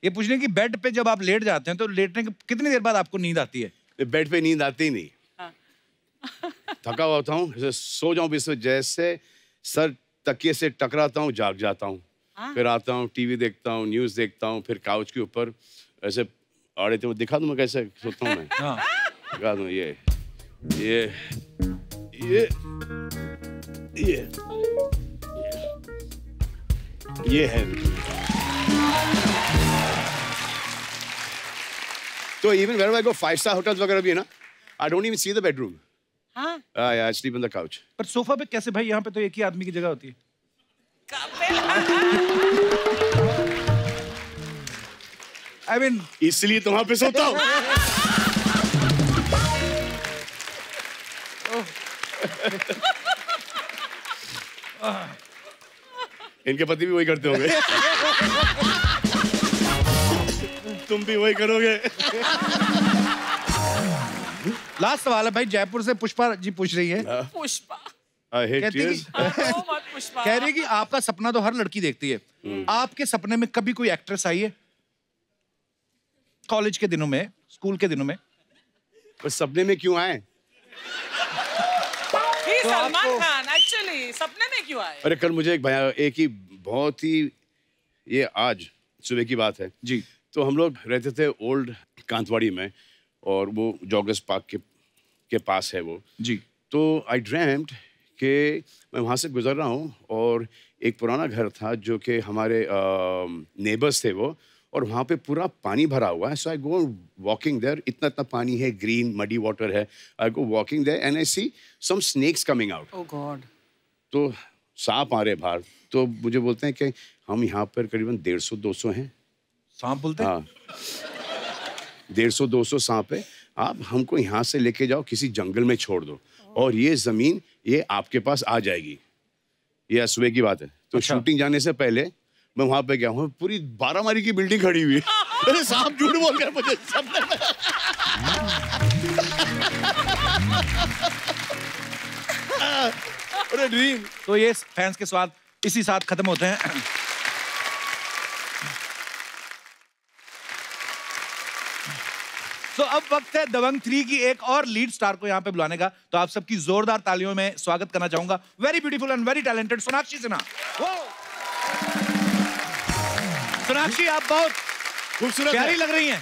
ये पूछ रही हैं कि बेड पे जब आप लेट जाते हैं तो लेटने के कितनी देर बाद आपको नींद आती है? बेड पे नींद आती नहीं, थका हुआ होता हूँ, सो जाऊं बिस्तर, जैसे सर तकिए से टकराता हूँ, जाग जाता हूँ। फिर आता हूँ, टीवी देखता हूँ, न्यूज़ देखता हूँ, फिर काउच के ऊपर ऐसे आड़े थे, वो दिखा दूँ मैं कैसे सोता हूँ मैं। दिखा दूँ, ये है। तो even wherever I go, 5-star hotels वगैरह भी है ना, I don't even see the bedroom. हाँ? I sleep on the couch. पर सोफा पे कैसे भाई? यहाँ पे तो एक ही आदमी की जगह होती है। I mean, इसलिए तो वहां पे सोता हूँ। इनके पति भी वही करते होंगे। तुम भी वही करोगे। लास्ट सवाल है भाई, जयपुर से पुष्पा जी पूछ रही है। पुष्पा I hate कहती tears. पुष्पा कह रही है कि आपका सपना तो हर लड़की देखती है, आपके सपने में कभी कोई एक्ट्रेस आई है? कॉलेज के दिनों में, स्कूल के दिनों में? बस सपने में क्यों आए? सलमान खान एक्चुअली सपने में क्यों आए? अरे कल मुझे एक ही बहुत ही, ये आज सुबह की बात है जी, तो हम लोग रहते थे ओल्ड कांतवाड़ी में, और वो जॉगर्स पार्क के पास है वो जी। तो आई ड्रीम्ड कि मैं वहाँ से गुजर रहा हूँ, और एक पुराना घर था जो कि हमारे नेबर्स थे वो, और वहाँ पे पूरा पानी भरा हुआ है। सो आई गो वॉकिंग देयर, इतना इतना पानी है, ग्रीन मडी वाटर है। I go walking there and I see some snakes coming out. Oh god. तो सांप आ रहे बाहर, तो मुझे बोलते हैं कि हम यहाँ पर करीबन 150-200 हैं। सांप बोलते हैं? हाँ, 150-200 सांप है, आप हमको यहाँ से लेके जाओ, किसी जंगल में छोड़ दो, और ये जमीन ये आपके पास आ जाएगी। ये सुबह की बात है। तो अच्छा। शूटिंग जाने से पहले मैं वहां पे गया हूँ, पूरी 12 मारी की बिल्डिंग खड़ी हुई है। अरे सांप झूठ बोल गया मुझे सपने में। अरे ड्रीम। तो ये फैंस के स्वाद इसी साथ खत्म होते हैं। तो अब वक्त है दबंग 3 की एक और लीड स्टार को यहाँ पे बुलाने का। तो आप सबकी जोरदार तालियों में स्वागत करना चाहूंगा very beautiful and very talented Sonakshi Sinha. Sonakshi, आप बहुत खूबसूरत प्यारी लग रही हैं।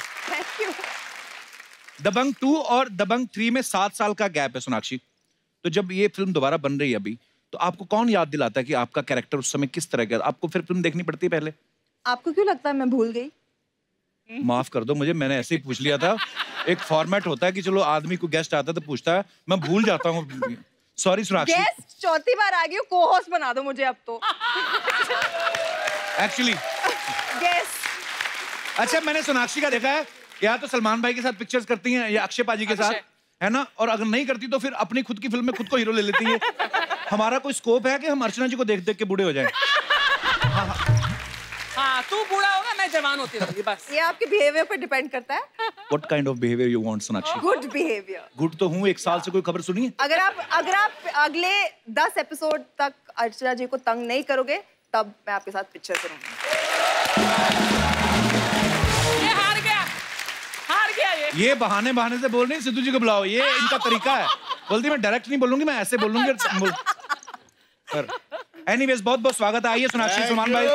दबंग 2 और दबंग 3 में 7 साल का गैप है सोनाक्षी। तो जब ये फिल्म दोबारा बन रही है अभी, तो आपको कौन याद दिलाता है कि आपका कैरेक्टर उस समय किस तरह का? आपको फिर फिल्म देखनी पड़ती है पहले? आपको क्यों लगता है मैं भूल गई? माफ कर दो मुझे, मैंने ऐसे ही पूछ लिया था। एक फॉर्मेट होता है कि चलो आदमी को गेस्ट आता है तो पूछता है, मैं भूल जाता हूँ। सॉरी सोनाक्षी। गेस्ट चौथी बार आ गई हो, को होस्ट बना दो मुझे अब तो। Actually guest. अच्छा, मैंने सोनाक्षी का देखा है या तो सलमान भाई के साथ पिक्चर्स करती हैं या अक्षय पाजी के साथ, है ना? और अगर नहीं करती तो फिर अपनी खुद की फिल्म में खुद को हीरो ले लेती है। हमारा कोई स्कोप है कि हम अर्चना जी को देख देख के बूढ़े हो जाएं? हाँ, तू बूढ़ा होगा, मैं जवान होती रहूंगी बस। ये आपके बिहेवियर पर डिपेंड करता है। What kind of behavior you want, Sonakshi? Good behaviour. Good तो हूँ, 1 साल से कोई खबर सुनी है? अगर आप अगले 10 एपिसोड तक अर्चना जी को तंग नहीं करोगे, तब मैं आपके साथ पिक्चर करूंगी। ये हार गया ये बहाने से बोल रही, सिद्धू जी को बुलाओ, ये इनका तरीका है। बोलती मैं डायरेक्ट नहीं बोलूंगी, मैं ऐसे बोलूंगी। एनीवेज, बहुत बहुत स्वागत है। आइए सोनाक्षी, सलमान भाई।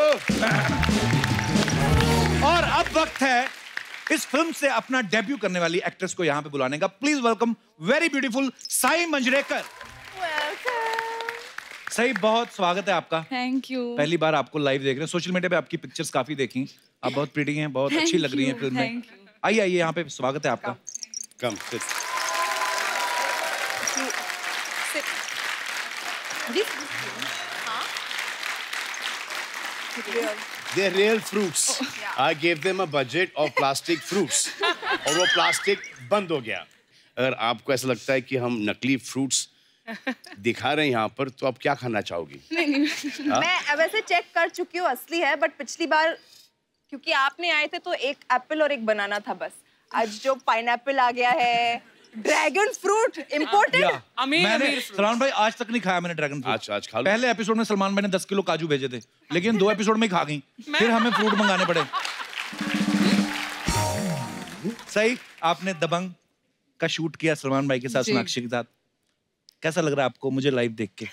और अब वक्त है इस फिल्म से अपना डेब्यू करने वाली एक्ट्रेस को यहाँ पे बुलाने का। Please welcome very beautiful Sai Manjrekar. सही, बहुत स्वागत है आपका। Thank you. पहली बार आपको लाइव देख रहे हैं। सोशल मीडिया पे आपकी पिक्चर्स काफी देखी, आप बहुत प्रीटी हैं, बहुत अच्छी लग रही हैं फिल्म में। आइए आइए, यहाँ पे स्वागत है आपका। Come sit. They're real fruits. I gave them a budget of plastic fruits. और वो प्लास्टिक बंद हो गया। अगर आपको ऐसा लगता है कि हम नकली फ्रूट्स दिखा रहे हैं यहाँ पर, तो आप क्या खाना चाहोगी? मैं वैसे चेक कर चुकी हूँ, असली है, बट पिछली बार क्योंकि आप नहीं आए थे तो एक एप्पल और एक बनाना था बस। आज जो पाइनएप्पल आ गया है, ड्रैगन फ्रूट इम्पोर्टेड। मैंने सलमान भाई आज तक नहीं खाया मैंने ड्रैगन फ्रूट। आज खा लो। पहले एपिसोड में सलमान भाई ने 10 किलो काजू भेजे थे, लेकिन 2 एपिसोड में ही खा गई। फिर हमें फ्रूट मंगाने पड़े। सही, आपने दबंग का शूट किया सलमान भाई के साथ, सोनाक्षी के साथ। कैसा लग रहा है आपको मुझे लाइव देख के?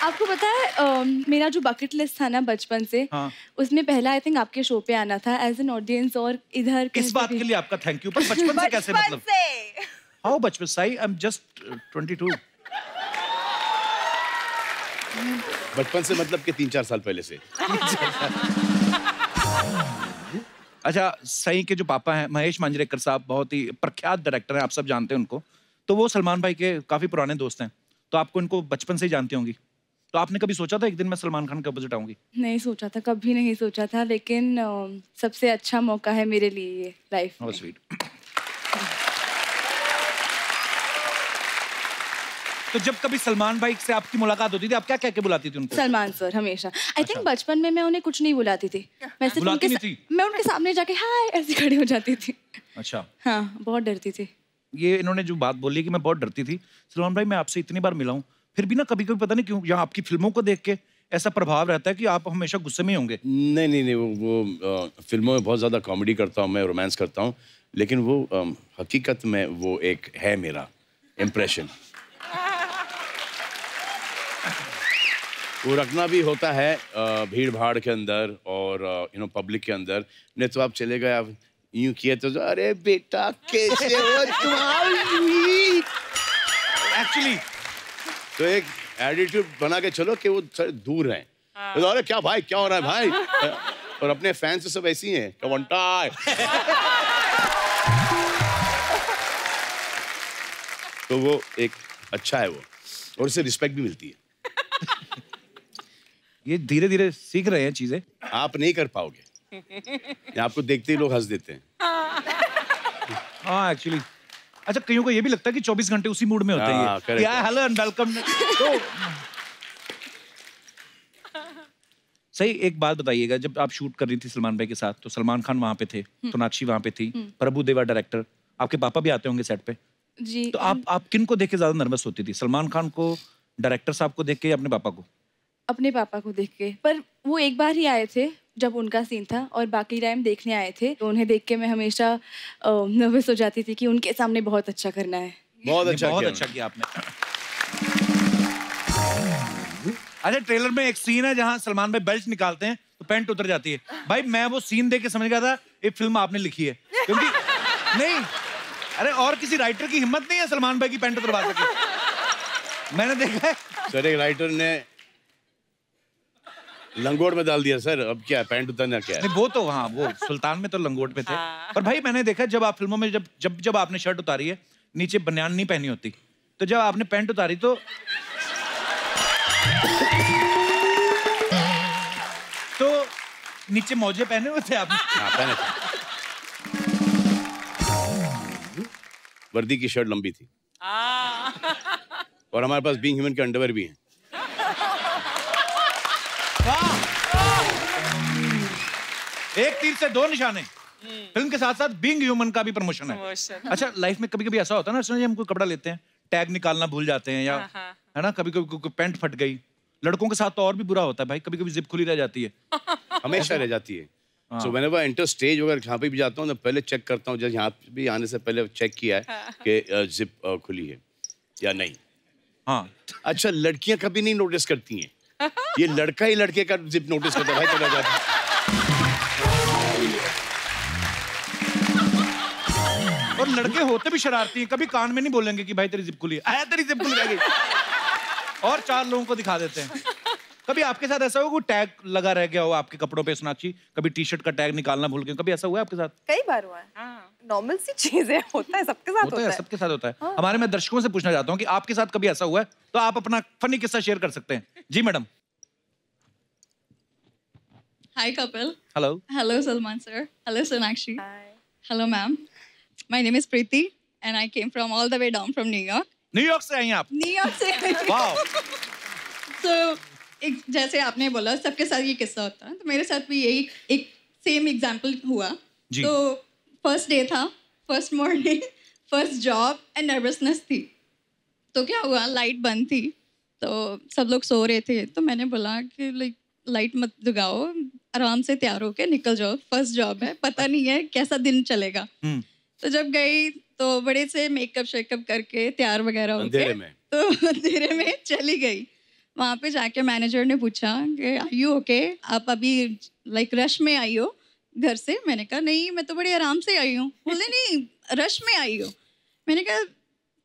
आपको पता है मेरा जो बकेट लिस्ट था ना बचपन से, हाँ। उसमें पहला आई थिंक आपके शो पे आना था एज एन ऑडियंस। और इधर इस बात के लिए आपका थैंक यू। पर बचपन से कैसे, मतलब हाउ बचपन? Sai, I am just 22। बचपन से मतलब कि 3-4 साल पहले से। अच्छा, सई के जो पापा हैं महेश मांजरेकर साहब, बहुत ही प्रख्यात डायरेक्टर हैं, आप सब जानते हैं उनको। तो वो सलमान भाई के काफी पुराने दोस्त हैं, तो आपको इनको बचपन से ही जानती होंगी। तो आपने कभी सोचा था एक दिन मैं सलमान खान के अपोजिट आऊंगी? नहीं सोचा था, कभी नहीं सोचा था, लेकिन सबसे अच्छा मौका है मेरे लिए ये लाइफ में। स्वीट। तो जब कभी सलमान भाई से आपकी मुलाकात होती थी, आप क्या कह के बुलाती थी उनको? सलमान सर हमेशा। आई थिंक बचपन में मैं उन्हें कुछ नहीं बुलाती थी, मैं सिर्फ मैं उनके सामने जाके हाय ऐसे खड़ी हो जाती थी। अच्छा। हाँ, बहुत डरती थी। ये इन्होंने जो बात बोली कि मैं बहुत डरती थी, सलमान भाई मैं आपसे इतनी बार मिला हूँ, फिर भी ना कभी कभी पता नहीं क्यों यहाँ आपकी फिल्मों को देख के ऐसा प्रभाव रहता है कि आप हमेशा गुस्से में होंगे। नहीं, वो फिल्मों में बहुत ज़्यादा कॉमेडी करता हूँ मैं, रोमांस करता हूँ, लेकिन वो हकीकत में वो एक है मेरा इम्प्रेशन। वो रखना भी होता है भीड़ भाड़ के अंदर और पब्लिक के अंदर। नहीं तो आप चले गए, आप यूं किए तो अरे बेटा कैसे हो तुम्हारी। एक्चुअली तो एक एटीट्यूड बना के चलो कि वो दूर हैं। तो अरे क्या भाई क्या हो रहा है भाई, और अपने फैंस सब ऐसी हैं कवंटा। तो वो एक अच्छा है वो, और उससे रिस्पेक्ट भी मिलती है। ये धीरे धीरे सीख रहे हैं चीजें, आप नहीं कर पाओगे, आपको देखते ही लोग हंस देते हैं। हाँ एक्चुअली। अच्छा, कईयों को ये भी लगता है कि 24 घंटे उसी मूड में होते हैं। क्या हेलो एंड वेलकम। तो सही, एक बात बताइएगा, जब आप शूट कर रही थी सलमान भाई के साथ, तो सलमान खान वहां पे थे, सोनाक्षी वहां पे थी, प्रभु देवा डायरेक्टर, आपके पापा भी आते होंगे सेट पे जी। तो आप किन को देख के ज्यादा नर्वस होती थी, सलमान खान को, डायरेक्टर साहब को देख के, या अपने पापा को? अपने पापा को देख के, पर वो एक बार ही आए थे जब उनका सीन था, और बाकी टाइम देखने आए थे। तो उन्हें देख के मैं हमेशा नर्वस हो जाती थी कि उनके सामने बहुत अच्छा करना है। बहुत अच्छा किया आपने। अच्छा, ट्रेलर में एक सीन है जहां सलमान भाई बेल्ट निकालते हैं तो पैंट उतर जाती है। भाई मैं वो सीन देख के समझ गया था ये फिल्म आपने लिखी है, क्योंकि नहीं, अरे और किसी राइटर की हिम्मत नहीं है सलमान भाई की पैंट उतरवा सके। मैंने देखा है सर, एक राइटर ने लंगोट में डाल दिया सर, अब क्या पैंट उतरना क्या है? नहीं, वो तो हाँ, वो सुल्तान में तो लंगोट में थे। पर भाई मैंने देखा जब आप फिल्मों में जब आपने शर्ट उतारी है, नीचे बनियान नहीं पहनी होती, तो जब आपने पैंट उतारी तो नीचे मौजे पहने हुए थे आपने? हाँ, पहने थे। वर्दी की शर्ट लंबी थी और हमारे पास बीइंग ह्यूमन के अंडरवेयर भी हैं। एक तीर से दो निशाने। फिल्म के साथ साथ बीइंग ह्यूमन का भी प्रमोशन है। अच्छा, लाइफ में कभी कभी ऐसा होता है ना, हम कोई कपड़ा लेते हैं, टैग निकालना भूल जाते हैं, या है ना, कभी कभी पैंट फट गई। लड़कों के साथ तो और भी बुरा होता है भाई, कभी कभी जिप खुली रह जाती है। हमेशा रह जाती है। So whenever I enter stage, अगर जहाँ पे भी जाता हूँ तो पहले चेक करता हूँ, जैसे यहाँ भी आने से पहले चेक किया है कि जिप खुली है या नहीं। हाँ। अच्छा, लड़कियां कभी नहीं नोटिस करती हैं, ये लड़का ही लड़के का जिप नोटिस करता है भाई, चला जाता है। और लड़के होते भी शरारती हैं, कभी कान में नहीं बोलेंगे कि भाई तेरी जिप खुली है, आया तेरी जिप खुली रह गई, और 4 लोगों को दिखा देते हैं। कभी आपके साथ ऐसा हुआ कोई टैग लगा रह गया हो आपके कपड़ों पे, सोनाक्षी, कभी टी-शर्ट का टैग निकालना भूल गए, कभी ऐसा हुआ है आपके साथ? कई बार हुआ है, नॉर्मल सी चीज है, होता है, सबके साथ होता है। सबके साथ होता है। हमारे मैं दर्शकों से पूछना चाहता हूँ कि आपके साथ कभी ऐसा हुआ है, तो आप अपना फनी किस्सा शेयर कर सकते हैं। जी madam. Hi Kapil. Hello. Hello Salman sir. Hello Sonakshi. Hello ma'am. My name is Preeti and I came from all the way down from New York. New York से आई हैं आप? न्यूयॉर्क से आई। वाओ। तो जैसे आपने बोला सबके साथ ये किस्सा होता है, तो मेरे साथ भी यही एक सेम एग्जांपल हुआ। तो फर्स्ट डे था, first morning, first job and nervousness थी। तो क्या हुआ, लाइट बंद थी, तो सब लोग सो रहे थे, तो मैंने बोला कि लाइट मत जगाओ, आराम से तैयार होके निकल जाओ, फर्स्ट जॉब है, पता नहीं है कैसा दिन चलेगा। तो जब गई तो बड़े से मेकअप शेकअप करके तैयार वगैरह होके तो अंधेरे में चली गई। वहाँ पे जाके मैनेजर ने पूछा कि आर यू ओके, आप अभी रश में आई हो घर से? मैंने कहा नहीं, मैं तो बड़ी आराम से आई हूँ। बोले नहीं, रश में आई हो। मैंने कहा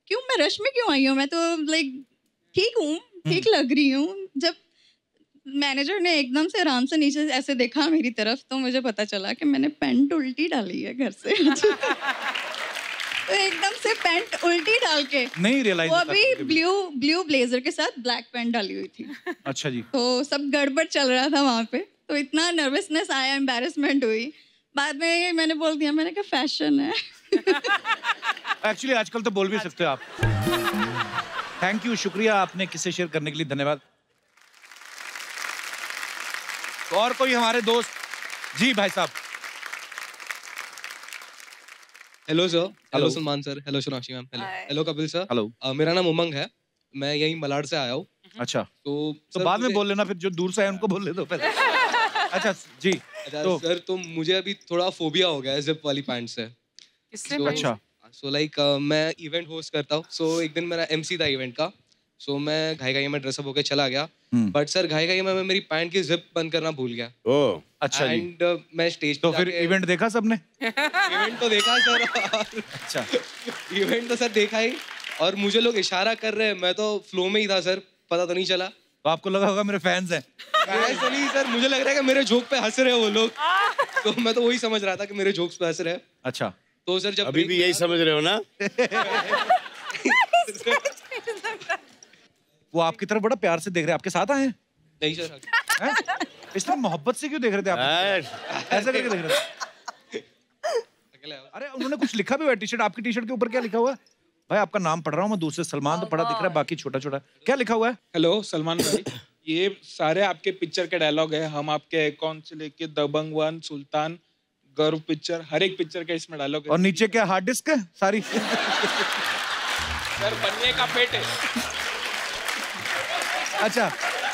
क्यों, मैं रश में क्यों आई हूँ, मैं तो ठीक हूँ, ठीक लग रही हूँ। जब मैनेजर ने एकदम से आराम से नीचे ऐसे देखा मेरी तरफ, तो मुझे पता चला कि मैंने पैंट उल्टी डाली है घर से। तो एकदम से पैंट उल्टी डाल के नहीं रियलाइज, वो अभी ब्लू ब्लेजर के साथ ब्लैक पैंट डाली हुई थी। अच्छा जी। तो सब गड़बड़ चल रहा था वहाँ पे, तो इतना नर्वसनेस आया, एम्बैरेसमेंट हुई। बाद में मैंने बोल दिया, मैंने कहा फैशन है। एक्चुअली आजकल तो बोल भी सकते हो आप। थैंक यू, शुक्रिया आपने किस्से शेयर करने के लिए, धन्यवाद। तो और कोई हमारे दोस्त? जी भाई साहब। Hello sir. Hello Salman sir. Hello Sonakshi ma'am. Hello Kapil sir. Hello. मेरा नाम उमंग है, मैं यही मलाड से आया हूँ। अच्छा, तो बाद में बोल लेना, फिर जो दूर से आए उनको बोल ले दो पहले। अच्छा जी। अच्छा तो सर, तो मुझे अभी थोड़ा फोबिया हो गया है जिप वाली पैंट से। इससे अच्छा। सो लाइक मैं इवेंट होस्ट करता हूँ, सो एक दिन मेरा एमसी था इवेंट का, सो मैं घाई में ड्रेसअप होकर चला गया, बट सर घाई में मैं मेरी पैंट की जिप बंद करना भूल गया। ओह अच्छा जी। एंड मैं स्टेज तो फिर इवेंट देखा सबने? इवेंट तो देखा सर। अच्छा, इवेंट तो सर देखा ही, और मुझे लोग इशारा कर रहे हैं, मैं तो फ्लो में ही था सर, पता तो नहीं चला। तो आपको लगा होगा मेरे फैंस हैं। ऐसा नहीं सर, मुझे लग रहा है कि मेरे जोक पे हंस रहे हैं वो लोग, तो मैं तो वही समझ रहा था कि मेरे जोक्स पे हंस रहे हैं। अच्छा, तो सर जब अभी भी यही समझ रहे हो ना? वो आपकी तरफ बड़ा प्यार से देख रहे हैं, आपके साथ आए हैं? नहीं सर। इस तरह मोहब्बत से क्यों देख रहे थे आप? ऐसा करके देख रहे थे? अरे उन्होंने कुछ लिखा भी हुआ है टी शर्ट, आपकी टी शर्ट के ऊपर क्या लिखा हुआ है? भाई आपका नाम पढ़ रहा हूँ मैं, दूसरे सलमान तो पढ़ा दिख रहा है, बाकी छोटा छोटा क्या लिखा हुआ है? हेलो सलमान भाई, ये सारे आपके पिक्चर के डायलॉग है, हम आपके अकाउंट से लेके दबंग 1, सुल्तान, गर्व पिक्चर, हर एक पिक्चर का इसमें डायलॉग है। और नीचे क्या हार्ड डिस्क है सारी? सर बनने का पेट है। अच्छा,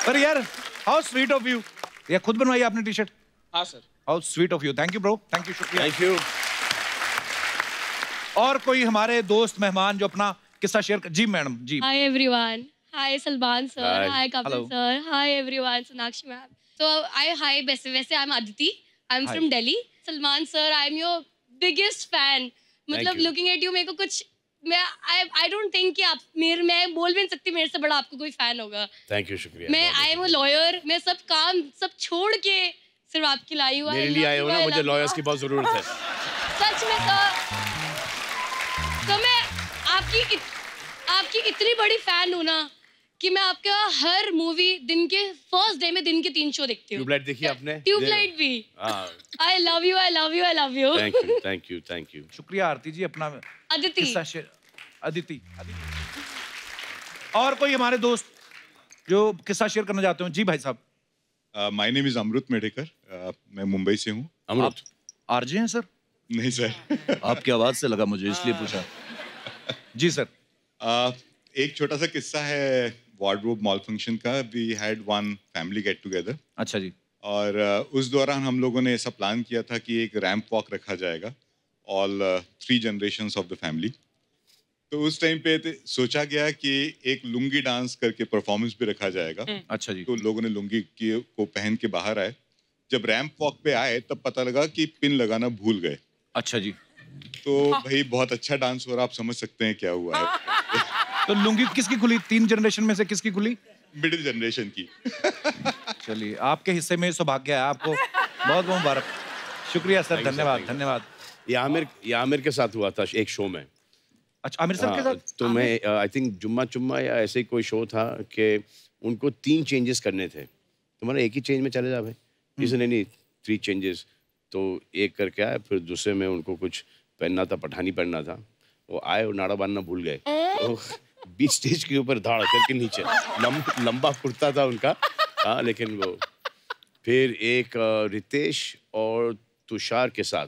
पर यार हाउ स्वीट ऑफ यू, ये खुद बनवाई आपने टी शर्ट? हाँ sir. How sweet of you, thank you bro, thank you, शुक्रिया। Thank you. और कोई हमारे दोस्त मेहमान जो अपना किस्सा शेयर कर? जी madam ji. Hi everyone, hi Salman sir, hi Kapil sir, hi everyone, Sonakshi ma'am. So hi, वैसे I am Aditi, I am from Delhi. Salman sir, I am your biggest fan. मतलब लुकिंग एट यू, मेरे को कुछ आई डोंट थिंक कि आप मैं बोल भी नहीं सकती मेरे से बड़ा आपको कोई फैन होगा। थैंक यू, शुक्रिया। मैं आई एम अ लॉयर, मैं सब काम सब छोड़ के सिर्फ आपके लिए आई हूँ। मेरे लिए आए हो ना, मुझे लॉयर्स की बहुत जरूरत है। सच में सर, तो मैं आपकी इतनी बड़ी फैन हूँ ना कि मैं आपका हर मूवी दिन के फर्स्ट डे में दिन के 3 शो देखती हूँ। ट्यूबलाइट देखी आपने? ट्यूबलाइट भी। I love you, I love you, I love you. Thank you, thank you, thank you. शुक्रिया आरती जी, अपना अदिति। किस्सा शेयर। अदिति। और कोई हमारे दोस्त जो किस्सा शेयर करना चाहते हो? जी भाई साहब। My name is Amrit Medhekar, मैं मुंबई से हूँ। अमृत आरजे हैं सर? नहीं सर। आपकी आवाज से लगा मुझे, इसलिए पूछा। जी सर। एक छोटा सा किस्सा है वार्डरोब मॉल फंक्शन का। We had one family get together. अच्छा जी। और उस दौरान हम लोगों ने ऐसा प्लान किया था कि एक रैंप वॉक रखा जाएगा, all 3 generations of the family. तो उस टाइम पे सोचा गया कि एक लुंगी डांस करके परफॉर्मेंस भी रखा जाएगा। अच्छा जी। तो लोगों ने लुंगी को पहन के बाहर आए। जब रैंप वॉक पे आए तब पता लगा कि पिन लगाना भूल गए। अच्छा जी। तो भाई बहुत अच्छा डांस हो रहा, आप समझ सकते हैं क्या हुआ है। तो लुंगी किसकी खुली? 3 जनरेशन में से किसकी खुली? मिडिल जनरेशन की। चलिए, आपके हिस्से में सौभाग्य है, आपको बहुत बहुत मुबारक। शुक्रिया सर, धन्यवाद धन्यवाद। ये आमिर के साथ हुआ था एक शो में। अच्छा, आमिर सर के साथ? तो मैं आई थिंक जुम्मा चुम्मा या ऐसे ही कोई शो था कि उनको 3 चेंजेस करने थे। तो मैंने एक ही चेंज में चले जा भाई, इसने नहीं 3 चेंजेस। तो एक करके आए, फिर दूसरे में उनको कुछ पहनना था, पठानी पहनना था। वो आए और नाड़ा बांधना भूल गए। तो बीच स्टेज के ऊपर धाड़ करके नीचे लंबा कुर्ता था उनका। हाँ, लेकिन वो फिर एक रितेश और तुषार के साथ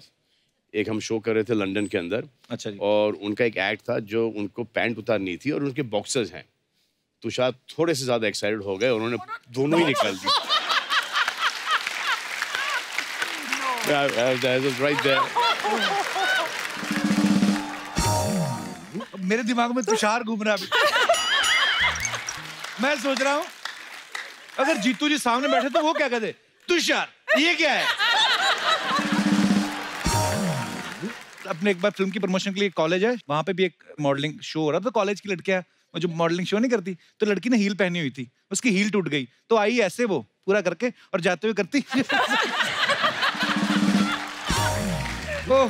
एक हम शो कर रहे थे लंदन के अंदर। अच्छा जी। और उनका एक एक्ट था जो उनको पैंट उतारनी थी और उनके बॉक्सर्स हैं। तुषार थोड़े से ज्यादा एक्साइटेड हो गए, उन्होंने दोनों ही निकाल दी। right there. मेरे दिमाग में तुषार घूम रहा है अभी। मैं सोच रहा हूँ अगर जीतू जी सामने बैठे तो वो क्या कहते? तुषार ये क्या है? अपने एक बार फिल्म की प्रमोशन के लिए कॉलेज है, वहां पे भी एक मॉडलिंग शो हो रहा था। कॉलेज की लड़कियां जो मॉडलिंग शो नहीं करती, तो लड़की ने हील पहनी हुई थी, उसकी हील टूट गई, तो आई ऐसे वो पूरा करके और जाते हुए करती। वो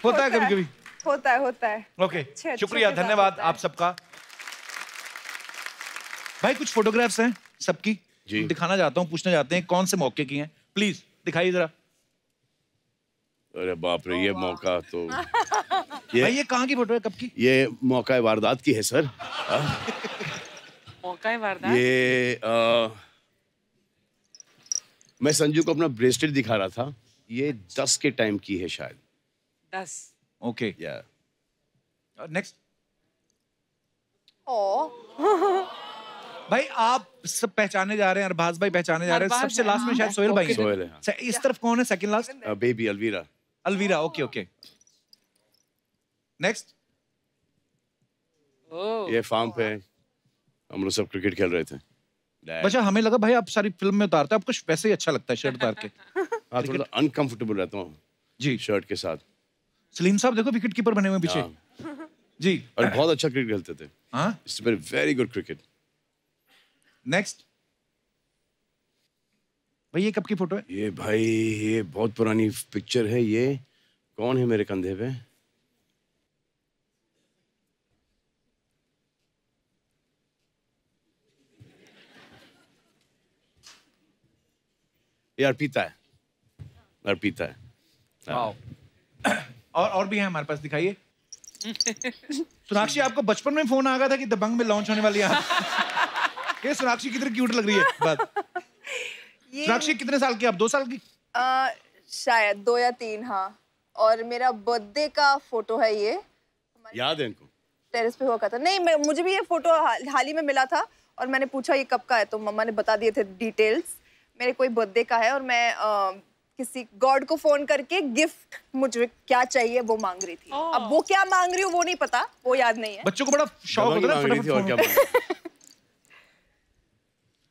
होता है कभी कभी। होता है। ओके, शुक्रिया, धन्यवाद आप सबका। भाई कुछ फोटोग्राफ्स हैं सबकी, दिखाना चाहता हूँ, पूछना चाहते हैं कौन से मौके की हैं, प्लीज दिखाइए जरा। अरे बाप रे, ये मौका तो भाई ये कहाँ की फोटो है, कब की? ये मौका वारदात की है सर। काय वारदात? ये मैं संजू को अपना ब्रेसलेट दिखा रहा था, ये 10 के टाइम की है शायद। 10। ओके। या नेक्स्ट। ओ भाई आप सब पहचाने जा रहे हैं, अरबाज भाई पहचाने जा रहे हैं, सबसे लास्ट में शायद सोहेल भाई हैं। सोहेल है, हाँ। इस तरफ कौन है second last? Baby Alvira. Alvira, okay okay. Next. ये फार्म पे हम लोग सब क्रिकेट खेल रहे थे। बच्चा हमें लगा भाई आप सारी फिल्म में उतारते हैं, आपको वैसे ही अच्छा लगता है शर्ट उतार के। हाँ, थोड़ा अनकंफर्टेबल रहता हूँ जी शर्ट के साथ। सलीम साहब देखो विकेट कीपर बने हुए पीछे। जी। और बहुत अच्छा क्रिकेट खेलते थे। हाँ, it's very good cricket. Next. भाई ये कब की फोटो है? ये भाई ये बहुत पुरानी पिक्चर है। ये कौन है मेरे कंधे पे? ये अर्पिता है, अर्पिता है। और भी है हमारे पास, दिखाइए। सोनाक्षी आपको बचपन में फोन आ गया था कि दबंग में लॉन्च होने वाली है? ये सोनाक्षी कितनी क्यूट लग रही है बात। सोनाक्षी कितने साल की आप? 2 साल की? शायद 2 या 3। हाँ, और मेरा बर्थडे का फोटो है ये। याद है इनको? टेरेस पे हुआ था। नहीं, मुझे भी ये फोटो हाल ही में मिला था और मैंने पूछा ये कब का है, तो मम्मा ने बता दिए थे डिटेल्स। मेरे कोई बर्थडे का है और मैं किसी गॉड को फोन करके गिफ्ट मुझे क्या चाहिए वो मांग रही थी। अब वो क्या मांग रही हूँ वो नहीं पता, वो याद नहीं है। बच्चों को बड़ा शौक होता है फटाफट।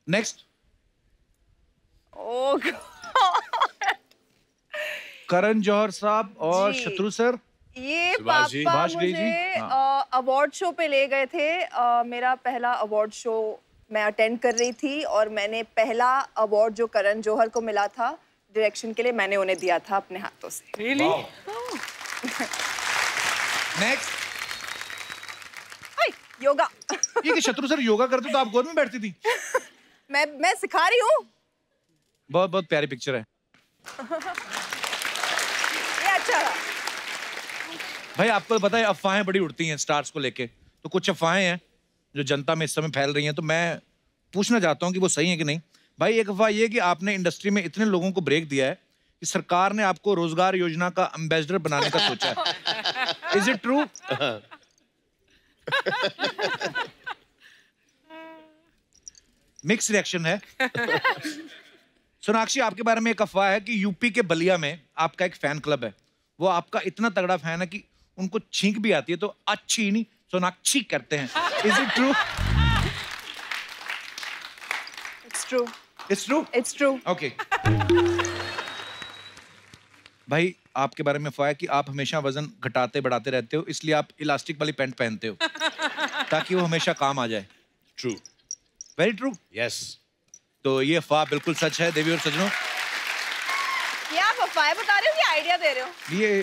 नेक्स्ट। ओह करण जौहर साहब और शत्रु सर। ये पापा मुझे अवार्ड शो पे ले गए थे। मेरा पहला अवार्ड शो मैं अटेंड कर रही थी और मैंने पहला अवार्ड जो करण जौहर को मिला था डायरेक्शन के लिए, मैंने उन्हें दिया था अपने हाथों से। Really? नेक्स्ट। योगा। ये कि शत्रु सर योगा करते तो आप गोद में बैठती थी? मैं सिखा रही हूँ। बहुत बहुत प्यारी पिक्चर है। ये अच्छा है। भाई आपको पता है अफवाहें बड़ी उड़ती हैं स्टार्स को लेके, तो कुछ अफवाहें हैं जो जनता में इस समय फैल रही हैं, तो मैं पूछना चाहता हूं कि वो सही है कि नहीं। भाई एक अफवाह ये कि आपने इंडस्ट्री में इतने लोगों को ब्रेक दिया है कि सरकार ने आपको रोजगार योजना का एम्बेसडर बनाने का सोचा है। Is it true? Mix reaction है। सोनाक्षी आपके बारे में एक अफवाह है कि यूपी के बलिया में आपका एक फैन क्लब है। वो आपका इतना तगड़ा फैन है कि उनको छींक भी आती है तो अच्छी नहीं सोनाक्षी करते हैं। Is it true? It's true. It's true? It's true. Okay. भाई आपके बारे में अफवाह है कि आप हमेशा वजन घटाते बढ़ाते रहते हो, इसलिए आप इलास्टिक वाली पैंट पहनते हो ताकि वो हमेशा काम आ जाए। ट्रू। Very true. यस। तो ये अफवाह बिल्कुल सच है देवी और सजनों। ये आप अफवाह बता रहे हो या आइडिया दे रहे हो? ये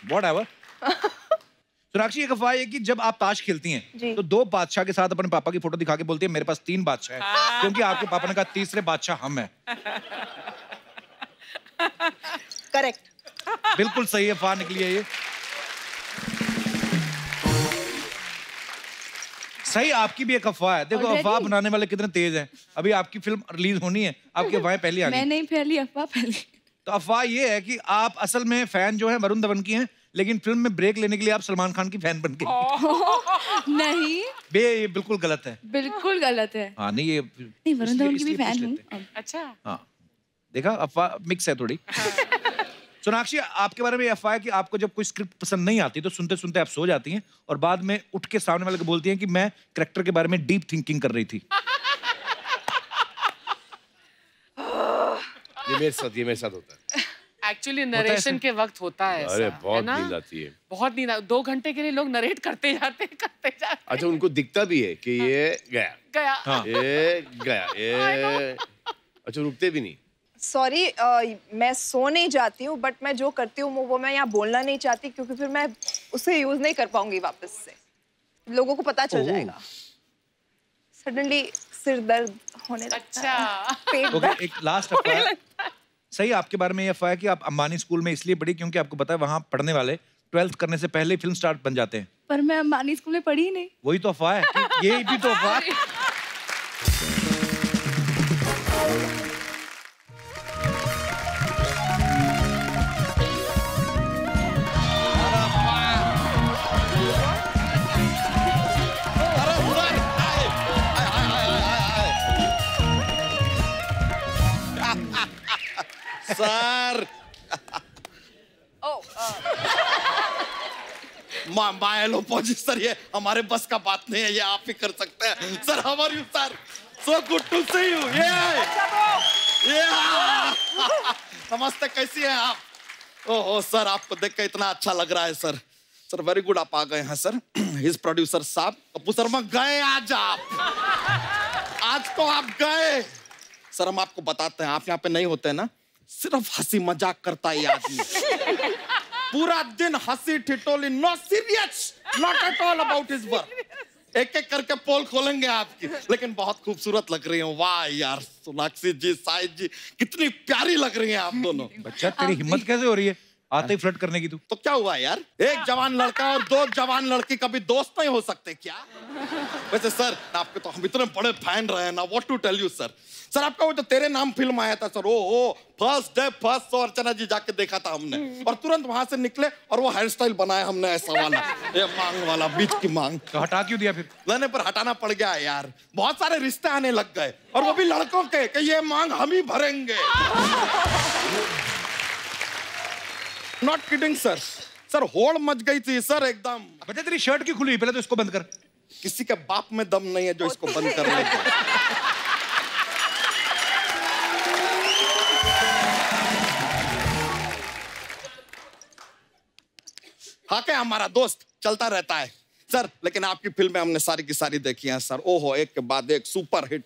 व्हाटएवर। सोनाक्षी एक अफवाह है कि जब आप ताश खेलती हैं तो 2 बादशाह के साथ अपने पापा की फोटो दिखा के बोलती है मेरे पास 3 बादशाह हैं, क्योंकि आपके पापा ने कहा तीसरे बादशाह हम हैं। करेक्ट। बिल्कुल सही अफवाह निकली है ये। सही आपकी भी एक अफवाह है। देखो अफवाह बनाने वाले कितने तेज हैं। अभी आपकी फिल्म रिलीज होनी है, आपकी अफवाहें पहले आ गई। मैं नहीं फैली अफवाह पहले। तो अफवाह ये है कि आप असल में फैन जो है वरुण धवन की हैं, लेकिन फिल्म में ब्रेक लेने के लिए आप सलमान खान की फैन बन के। नहीं, ये बिल्कुल गलत है। बिल्कुल गलत है। हाँ नहीं ये नहीं, वरुण धवन की भी फैन हूँ। अच्छा। हाँ देखा अफवाह मिक्स है थोड़ी। सोनाक्षी आपके बारे में अफवाह है कि आपको जब कोई स्क्रिप्ट पसंद नहीं आती तो सुनते सुनते आप सो जाती हैं और बाद में उठ के सामने वाले को बोलती हैं कि मैं कैरेक्टर के बारे में डीप थिंकिंग कर रही थी। ये मेरे साथ होता है। एक्चुअली नरेशन के वक्त होता है। अरे बहुत नींद आती है। बहुत नींद। 2 घंटे के लिए लोग नरेट करते जाते। अच्छा उनको दिखता भी है कि ये गया, हाँ। ये गया, ये अच्छा रुकते भी नहीं। सॉरी, मैं सो नहीं जाती हूँ, बट मैं जो करती हूँ वो मैं यहाँ बोलना नहीं चाहती क्योंकि फिर मैं उसे यूज नहीं कर पाऊंगी वापस से, लोगों को पता चल जाएगा। सडनली सिर दर्द होने लगता है, पेट दर्द। एक लास्ट अफवाह सही आपके बारे में ये अफवाह है कि आप अंबानी स्कूल में इसलिए पढ़ी क्योंकि आपको पता है वहाँ पढ़ने वाले 12th करने से पहले फिल्म स्टार बन जाते हैं। पर मैं अंबानी स्कूल में पढ़ी ही नहीं। वही तो अफवाह है। ये भी तो अफवाह है। सर मायलो पहुंची सर, ये हमारे बस का बात नहीं है, ये आप ही कर सकते हैं sir. How are you sir? So good to see you. ये नमस्ते, कैसी हैं आप? ओहो सर, आपको देख के इतना अच्छा लग रहा है सर। सर वेरी गुड, आप आ गए हैं सर। हिज प्रोड्यूसर साहब कपूर शर्मा गए आज, आज तो आप गए सर। हम आपको बताते हैं, आप यहाँ पे नहीं होते ना, सिर्फ हंसी मजाक करता है आदमी, पूरा दिन हंसी ठिठोली, no serious, not at all about his work. एक एक करके पोल खोलेंगे आपकी, लेकिन बहुत खूबसूरत लग रही हैं। वाह यार, सोनाक्षी जी, साहिद जी, कितनी प्यारी लग रही हैं आप दोनों। बच्चा तेरी हिम्मत कैसे हो रही है आते ही फ्लर्ट करने की? तू तो क्या हुआ यार, एक जवान लड़का और दो जवान लड़की कभी दोस्त नहीं हो सकते क्या? वैसे सर आपके तो हम इतने बड़े फैन रहे हैं ना, what to tell you sir. Sir आपका वो जो तेरे नाम फिल्म आया था सर, ओ first day first show Archana ji जाके देखा था हमने, और तुरंत वहां से निकले और वो हेयर स्टाइल बनाया हमने ऐसा वाला, ये मांग वाला, बीच की मांग। तो हटा क्यों दिया फिर? लेने पर हटाना पड़ गया यार, बहुत सारे रिश्ते आने लग गए, और वो भी लड़कों के, कि ये मांग हम ही भरेंगे। Not kidding sir. सर होड़ मच गई थी सर एकदम। बेटा तेरी शर्ट क्यों खुली? पहले तो इसको बंद कर। किसी के बाप में दम नहीं है जो इसको बंद कर ले। हाँ क्या, हमारा दोस्त चलता रहता है सर, लेकिन आपकी फिल्में हमने सारी की सारी देखी हैं सर। ओहो, एक के बाद एक सुपर हिट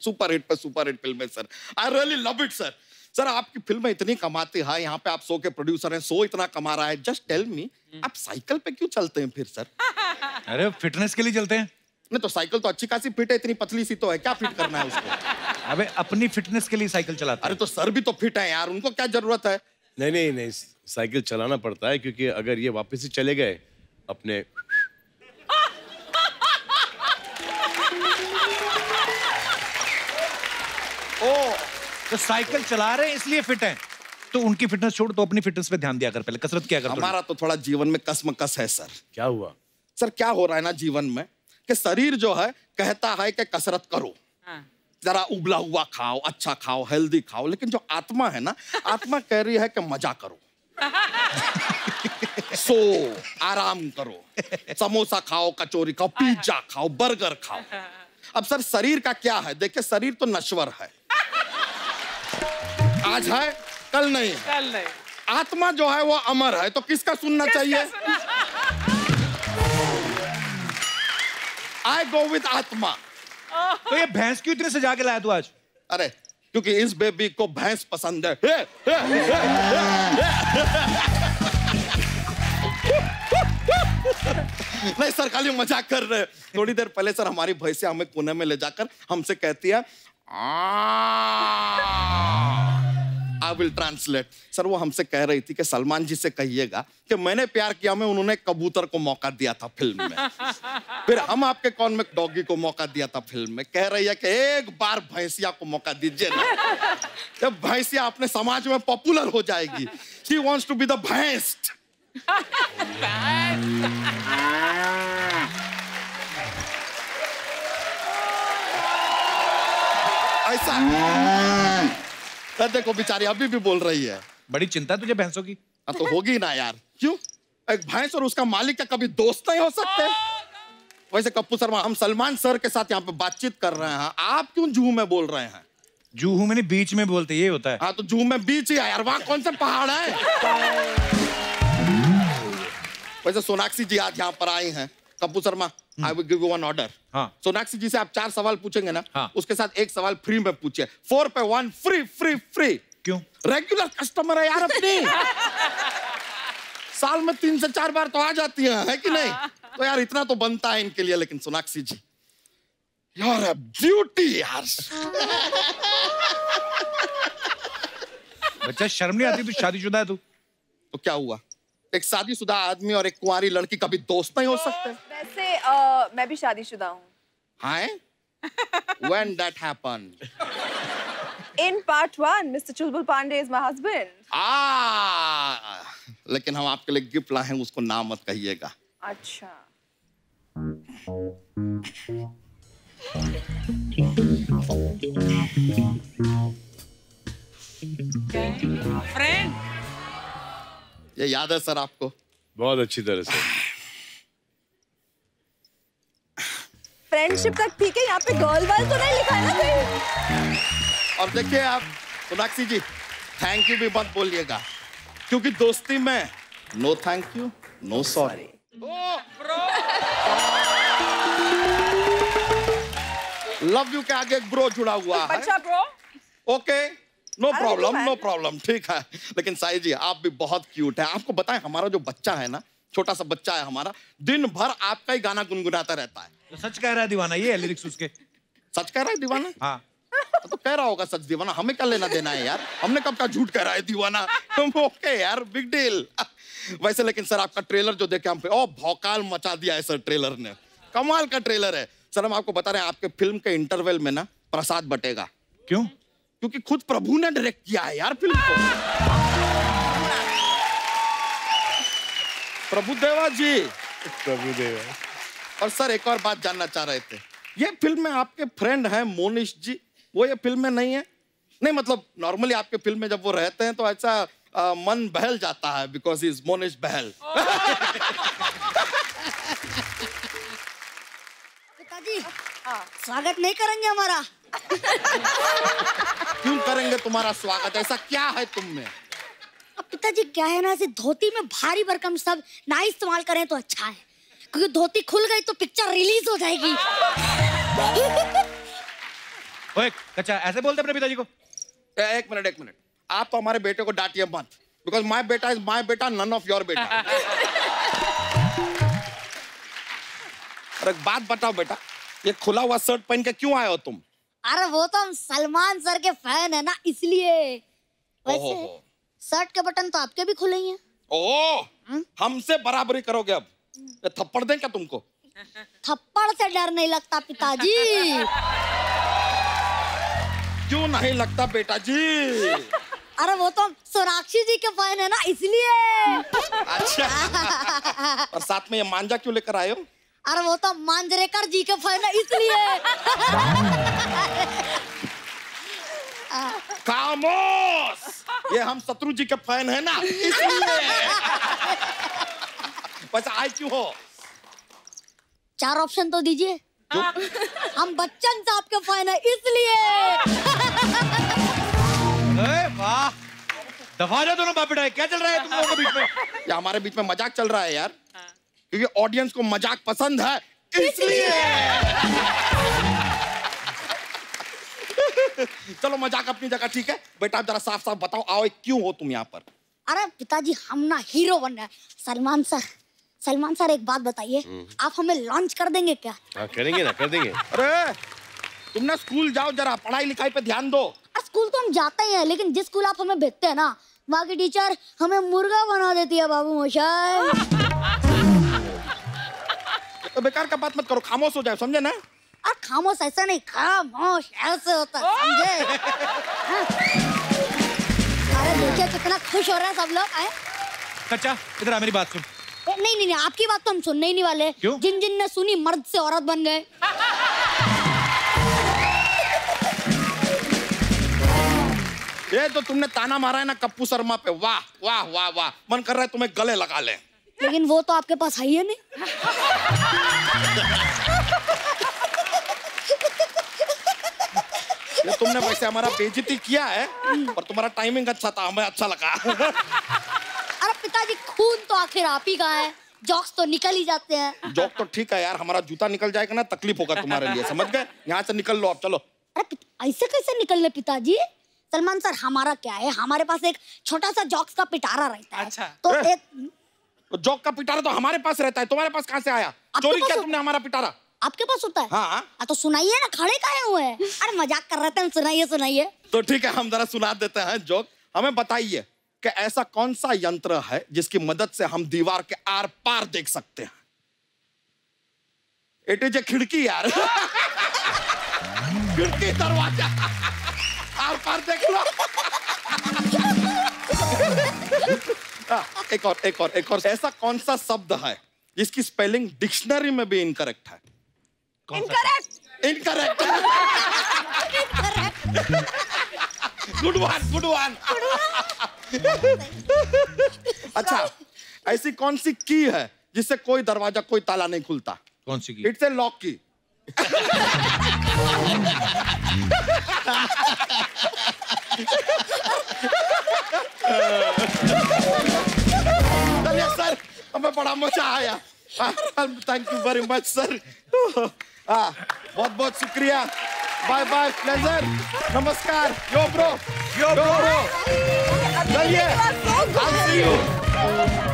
पे सुपर हिट फिल्में sir. I really love it sir. Sir आपकी फिल्में इतनी कमाती है, यहाँ पे आप शो के प्रोड्यूसर हैं, शो इतना कमा रहा है, जस्ट टेल मी, आप साइकिल पे क्यों चलते हैं फिर सर? अरे फिटनेस के लिए चलते हैं। नहीं तो साइकिल तो अच्छी खासी फिट है, इतनी पतली सी तो है, क्या फिट करना है उसको? अबे अपनी फिटनेस के लिए साइकिल चलाते हैं। अरे तो सर भी तो फिट है यार, उनको क्या जरूरत है? नहीं, साइकिल चलाना पड़ता है, क्योंकि अगर ये वापस ही चले गए अपने तो साइकिल चला रहे हैं इसलिए फिट हैं, तो उनकी फिटनेस छोड़, तो अपनी फिटनेस पे ध्यान दिया कर, पहले कसरत क्या कर। हमारा तो थोड़ा जीवन में कसमकस है सर। क्या हुआ सर? क्या हो रहा है ना जीवन में, कि शरीर जो है कहता है कि कसरत करो, जरा उबला हुआ खाओ, अच्छा खाओ, हेल्दी खाओ, लेकिन जो आत्मा है ना, आत्मा कह रही है कि मजा करो, सो आराम करो, समोसा खाओ, कचौरी खाओ, पिज्जा खाओ, बर्गर खाओ। अब सर शरीर का क्या है, देखिए शरीर तो नश्वर है, आज है कल नहीं है। आत्मा जो है वो अमर है, तो किसका सुनना चाहिए? आई गो विद आत्मा। तो ये भैंस क्यों इतने सजा के लाया तू आज? अरे क्योंकि इस बेबी को भैंस पसंद है। नहीं सर, खाली मजाक कर रहे हैं। थोड़ी देर पहले सर हमारी भैंसिया हमें कोने में ले जाकर हमसे कहती है, आई विल ट्रांसलेट। सर वो हमसे कह रही थी कि सलमान जी से कहिएगा कि मैंने प्यार किया में उन्होंने कबूतर को मौका दिया था फिल्म में, फिर हम आपके कौन में डॉगी को मौका दिया था फिल्म में। कह रही है कि एक बार भैंसिया को मौका दीजिए ना, जब भैंसिया अपने समाज में पॉपुलर हो जाएगी। She wants to be the भैंस। ऐसा देखो बेचारी अभी भी बोल रही है। बड़ी चिंता तुझे भैंसों की? तो होगी ना यार, क्यों? एक भैंस और उसका मालिक का कभी दोस्त नहीं हो सकते? वैसे कप्पू शर्मा, हम सलमान सर के साथ यहाँ पे बातचीत कर रहे हैं, आप क्यों जूहू में बोल रहे हैं? जूहू में नहीं, बीच में बोलते, ये होता है। हाँ तो जूहू में बीच ही है यार, वहाँ कौन से पहाड़ है? वैसे सोनाक्षी जी आज यहाँ पर आई हैं। Kappu Sharma, I will give you one order. हाँ। सोनाक्षी जी से आप 4 सवाल पूछेंगे ना, हाँ। उसके साथ एक सवाल फ्री में पूछिए। 4 पे 1 फ्री फ्री फ्री। क्यों? रेगुलर कस्टमर है यार अपनी। साल में 3 से 4 बार तो आ जाती है कि नहीं? तो यार इतना तो बनता है इनके लिए। लेकिन सोनाक्षी जी, यार अ ब्यूटी यार। बच्चा शर्म नहीं आती? तू शादीशुदा है तू? तो क्या हुआ, एक शादीशुदा आदमी और एक कुंवारी लड़की कभी दोस्त नहीं हो सकते? वैसे मैं भी शादीशुदा हूँ। हाँ? When that happened? In part 1, Mr. Chulbul Pandey is my husband. लेकिन हम आपके लिए गिफ्ट लाए हैं, उसको नाम मत कहिएगा। अच्छा। फ्रेंड ये याद है सर आपको? बहुत अच्छी तरह से। फ्रेंडशिप तक ठीक है, यहाँ पे गर्ल वाल तो नहीं लिखा है ना कहीं? और देखिए आप सोनाक्षी जी, थैंक यू भी मत बोलिएगा, क्योंकि दोस्ती में no thank you no sorry. Love you के आगे एक ब्रो जुड़ा हुआ है। बच्चा bro? Okay, no problem, no problem, ठीक है। लेकिन साई जी आप भी बहुत क्यूट है। आपको बताएं, हमारा जो बच्चा है ना, छोटा सा बच्चा है हमारा, दिन भर आपका ही गाना गुनगुनाता रहता है। तो सच कह रहा है दीवाना, ये है लिरिक्स उसके। सच कह रहा है दीवाना? हाँ। तो कह रहा होगा सच दीवाना, हमें क्या लेना देना है यार, हमने कब का झूठ कह रहा है दीवाना। ओके यार, बिग डील। वैसे लेकिन सर आपका ट्रेलर जो देखे हम पे, ओ भौकाल मचा दिया है सर ट्रेलर ने, कमाल का ट्रेलर है सर। हम आपको बता रहे हैं, आपके फिल्म के इंटरवल में ना प्रसाद बटेगा। क्यों? क्योंकि खुद प्रभु ने डायरेक्ट किया है यार फिल्म को। प्रभुदेवा जी, प्रभुदेवा। और सर एक और बात जानना चाह रहे थे, ये फिल्म में आपके फ्रेंड हैं मोनिश जी, वो ये फिल्म में नहीं है? नहीं मतलब नॉर्मली आपके फिल्म में जब वो रहते हैं तो ऐसा मन बहल जाता है, बिकॉज इज मोनिश बहल। पिताजी स्वागत नहीं करेंगे हमारा? क्यों करेंगे तुम्हारा स्वागत, ऐसा क्या है तुम में? अब पिताजी क्या है ना, ऐसे धोती में भारी भरकम सब ना इस्तेमाल करें तो अच्छा है, क्योंकि धोती खुल गई तो पिक्चर रिलीज हो जाएगी। ओए कच्चा, ऐसे बोलते अपने पिताजी को? एक मिनट, आप तो हमारे बेटे को डांटिए मत, बिकॉज माय बेटा इज माय बेटा, नन ऑफ योर बेटा। और एक बात बताओ बेटा, ये खुला हुआ शर्ट पहन के क्यों आए हो तुम? अरे वो तो हम सलमान सर के फैन है ना, इसलिए। वैसे शर्ट के बटन तो आपके भी खुले ही हैं। ओह, हमसे बराबरी करोगे अब? ये थप्पड़ दें क्या तुमको? थप्पड़ से डर नहीं लगता पिताजी। क्यों नहीं लगता बेटा जी? अरे वो तो सोनाक्षी जी के फैन है ना, इसलिए। अच्छा। और साथ में ये मांझा क्यों लेकर आए हो? अरे वो तो मांजरेकर जी के फैन है, इसलिए। खामोश, ये हम शत्रु जी के फैन है ना, इसलिए। वैसे आए क्यों हो? 4 ऑप्शन तो दीजिए। हम बच्चन साहब के फैन है, इसलिए। वाह, दफा जा दोनों बाप बेटा, क्या चल रहा है तुम लोगों के बीच में? या हमारे बीच में मजाक चल रहा है यार, क्योंकि ऑडियंस को मजाक पसंद है, इसलिए। चलो मजाक अपनी जगह ठीक है। बेटा आप जरा साफ साफ बताओ, आओ क्यों हो तुम यहाँ पर? अरे पिताजी हम ना हीरो बन रहे हैं। सलमान सर एक बात बताइए, आप हमें लॉन्च कर देंगे क्या? हाँ करेंगे ना, कर देंगे। अरे तुम ना स्कूल जाओ, जरा पढ़ाई लिखाई पे ध्यान दो। स्कूल तो हम जाते ही हैं, लेकिन जिस स्कूल आप हमें भेजते हैं ना, वहाँ की टीचर हमें मुर्गा बना देती है बाबू मोशाय। तो बेकार का बात मत करो, खामोश हो जाए, समझे ना? अरे खामोश ऐसा नहीं, खामोश ऐसे होता है, समझे? अरे देखिए कितना खुश हो रहे हैं सब लोग। कच्चा इधर आ, मेरी बात सुन। नहीं, आपकी बात तो हम सुनने ही नहीं वाले। क्यों? जिन ने सुनी मर्द से औरत बन गए। ये तो तुमने ताना मारा है ना कप्पू शर्मा पे, वाह वाह वाह वाह, मन कर रहा है तुम्हें गले लगा ले। लेकिन वो तो आपके पास है ही नहीं। ये तुमने वैसे हमारा बेइज्जती किया है, पर तुम्हारा टाइमिंग अच्छा था, हमें अच्छा लगा। अरे पिताजी खून तो आखिर आप ही का है, जॉक्स तो निकल ही जाते हैं। जॉक तो ठीक है यार, हमारा जूता निकल जाएगा ना तकलीफ होगा तुम्हारे लिए, समझ गए? यहाँ से निकल लो अब, चलो। अरे ऐसे कैसे निकलने पिताजी? सलमान सर हमारा क्या है, हमारे पास एक छोटा सा जॉक्स का पिटारा रहता है। अच्छा। तो एक जॉक का पिटारा तो हमारे पास रहता है, तुम्हारे पास कहाँ से आया? चोरी किया तुमने हमारा पिटारा? आपके पास होता है? हाँ। तो सुनाइए ना, खड़े काहे हुए हैं? अरे मजाक कर रहे थे, सुनाइए। तो ठीक है, हम जरा सुना देते हैं जोक। हमें बताइए कि ऐसा कौन सा यंत्र है जिसकी मदद से हम दीवार के आर पार देख सकते हैं? इट इज ए खिड़की यार। खिड़की दरवाजा। आर पार देख लो। एक और ऐसा कौन सा शब्द है जिसकी स्पेलिंग डिक्शनरी में भी इनकरेक्ट है? इनकरेक्ट। Good one. अच्छा, ऐसी कौन सी की है जिससे कोई दरवाजा कोई ताला नहीं खुलता? कौन सी की? इट्स ए लॉक की। चलिए सर, हमें बड़ा मजा आया। Thank you very much sir. बहुत बहुत शुक्रिया। बाय बाय, प्लेजर, नमस्कार। यो ब्रो। चलिए, I'll see you.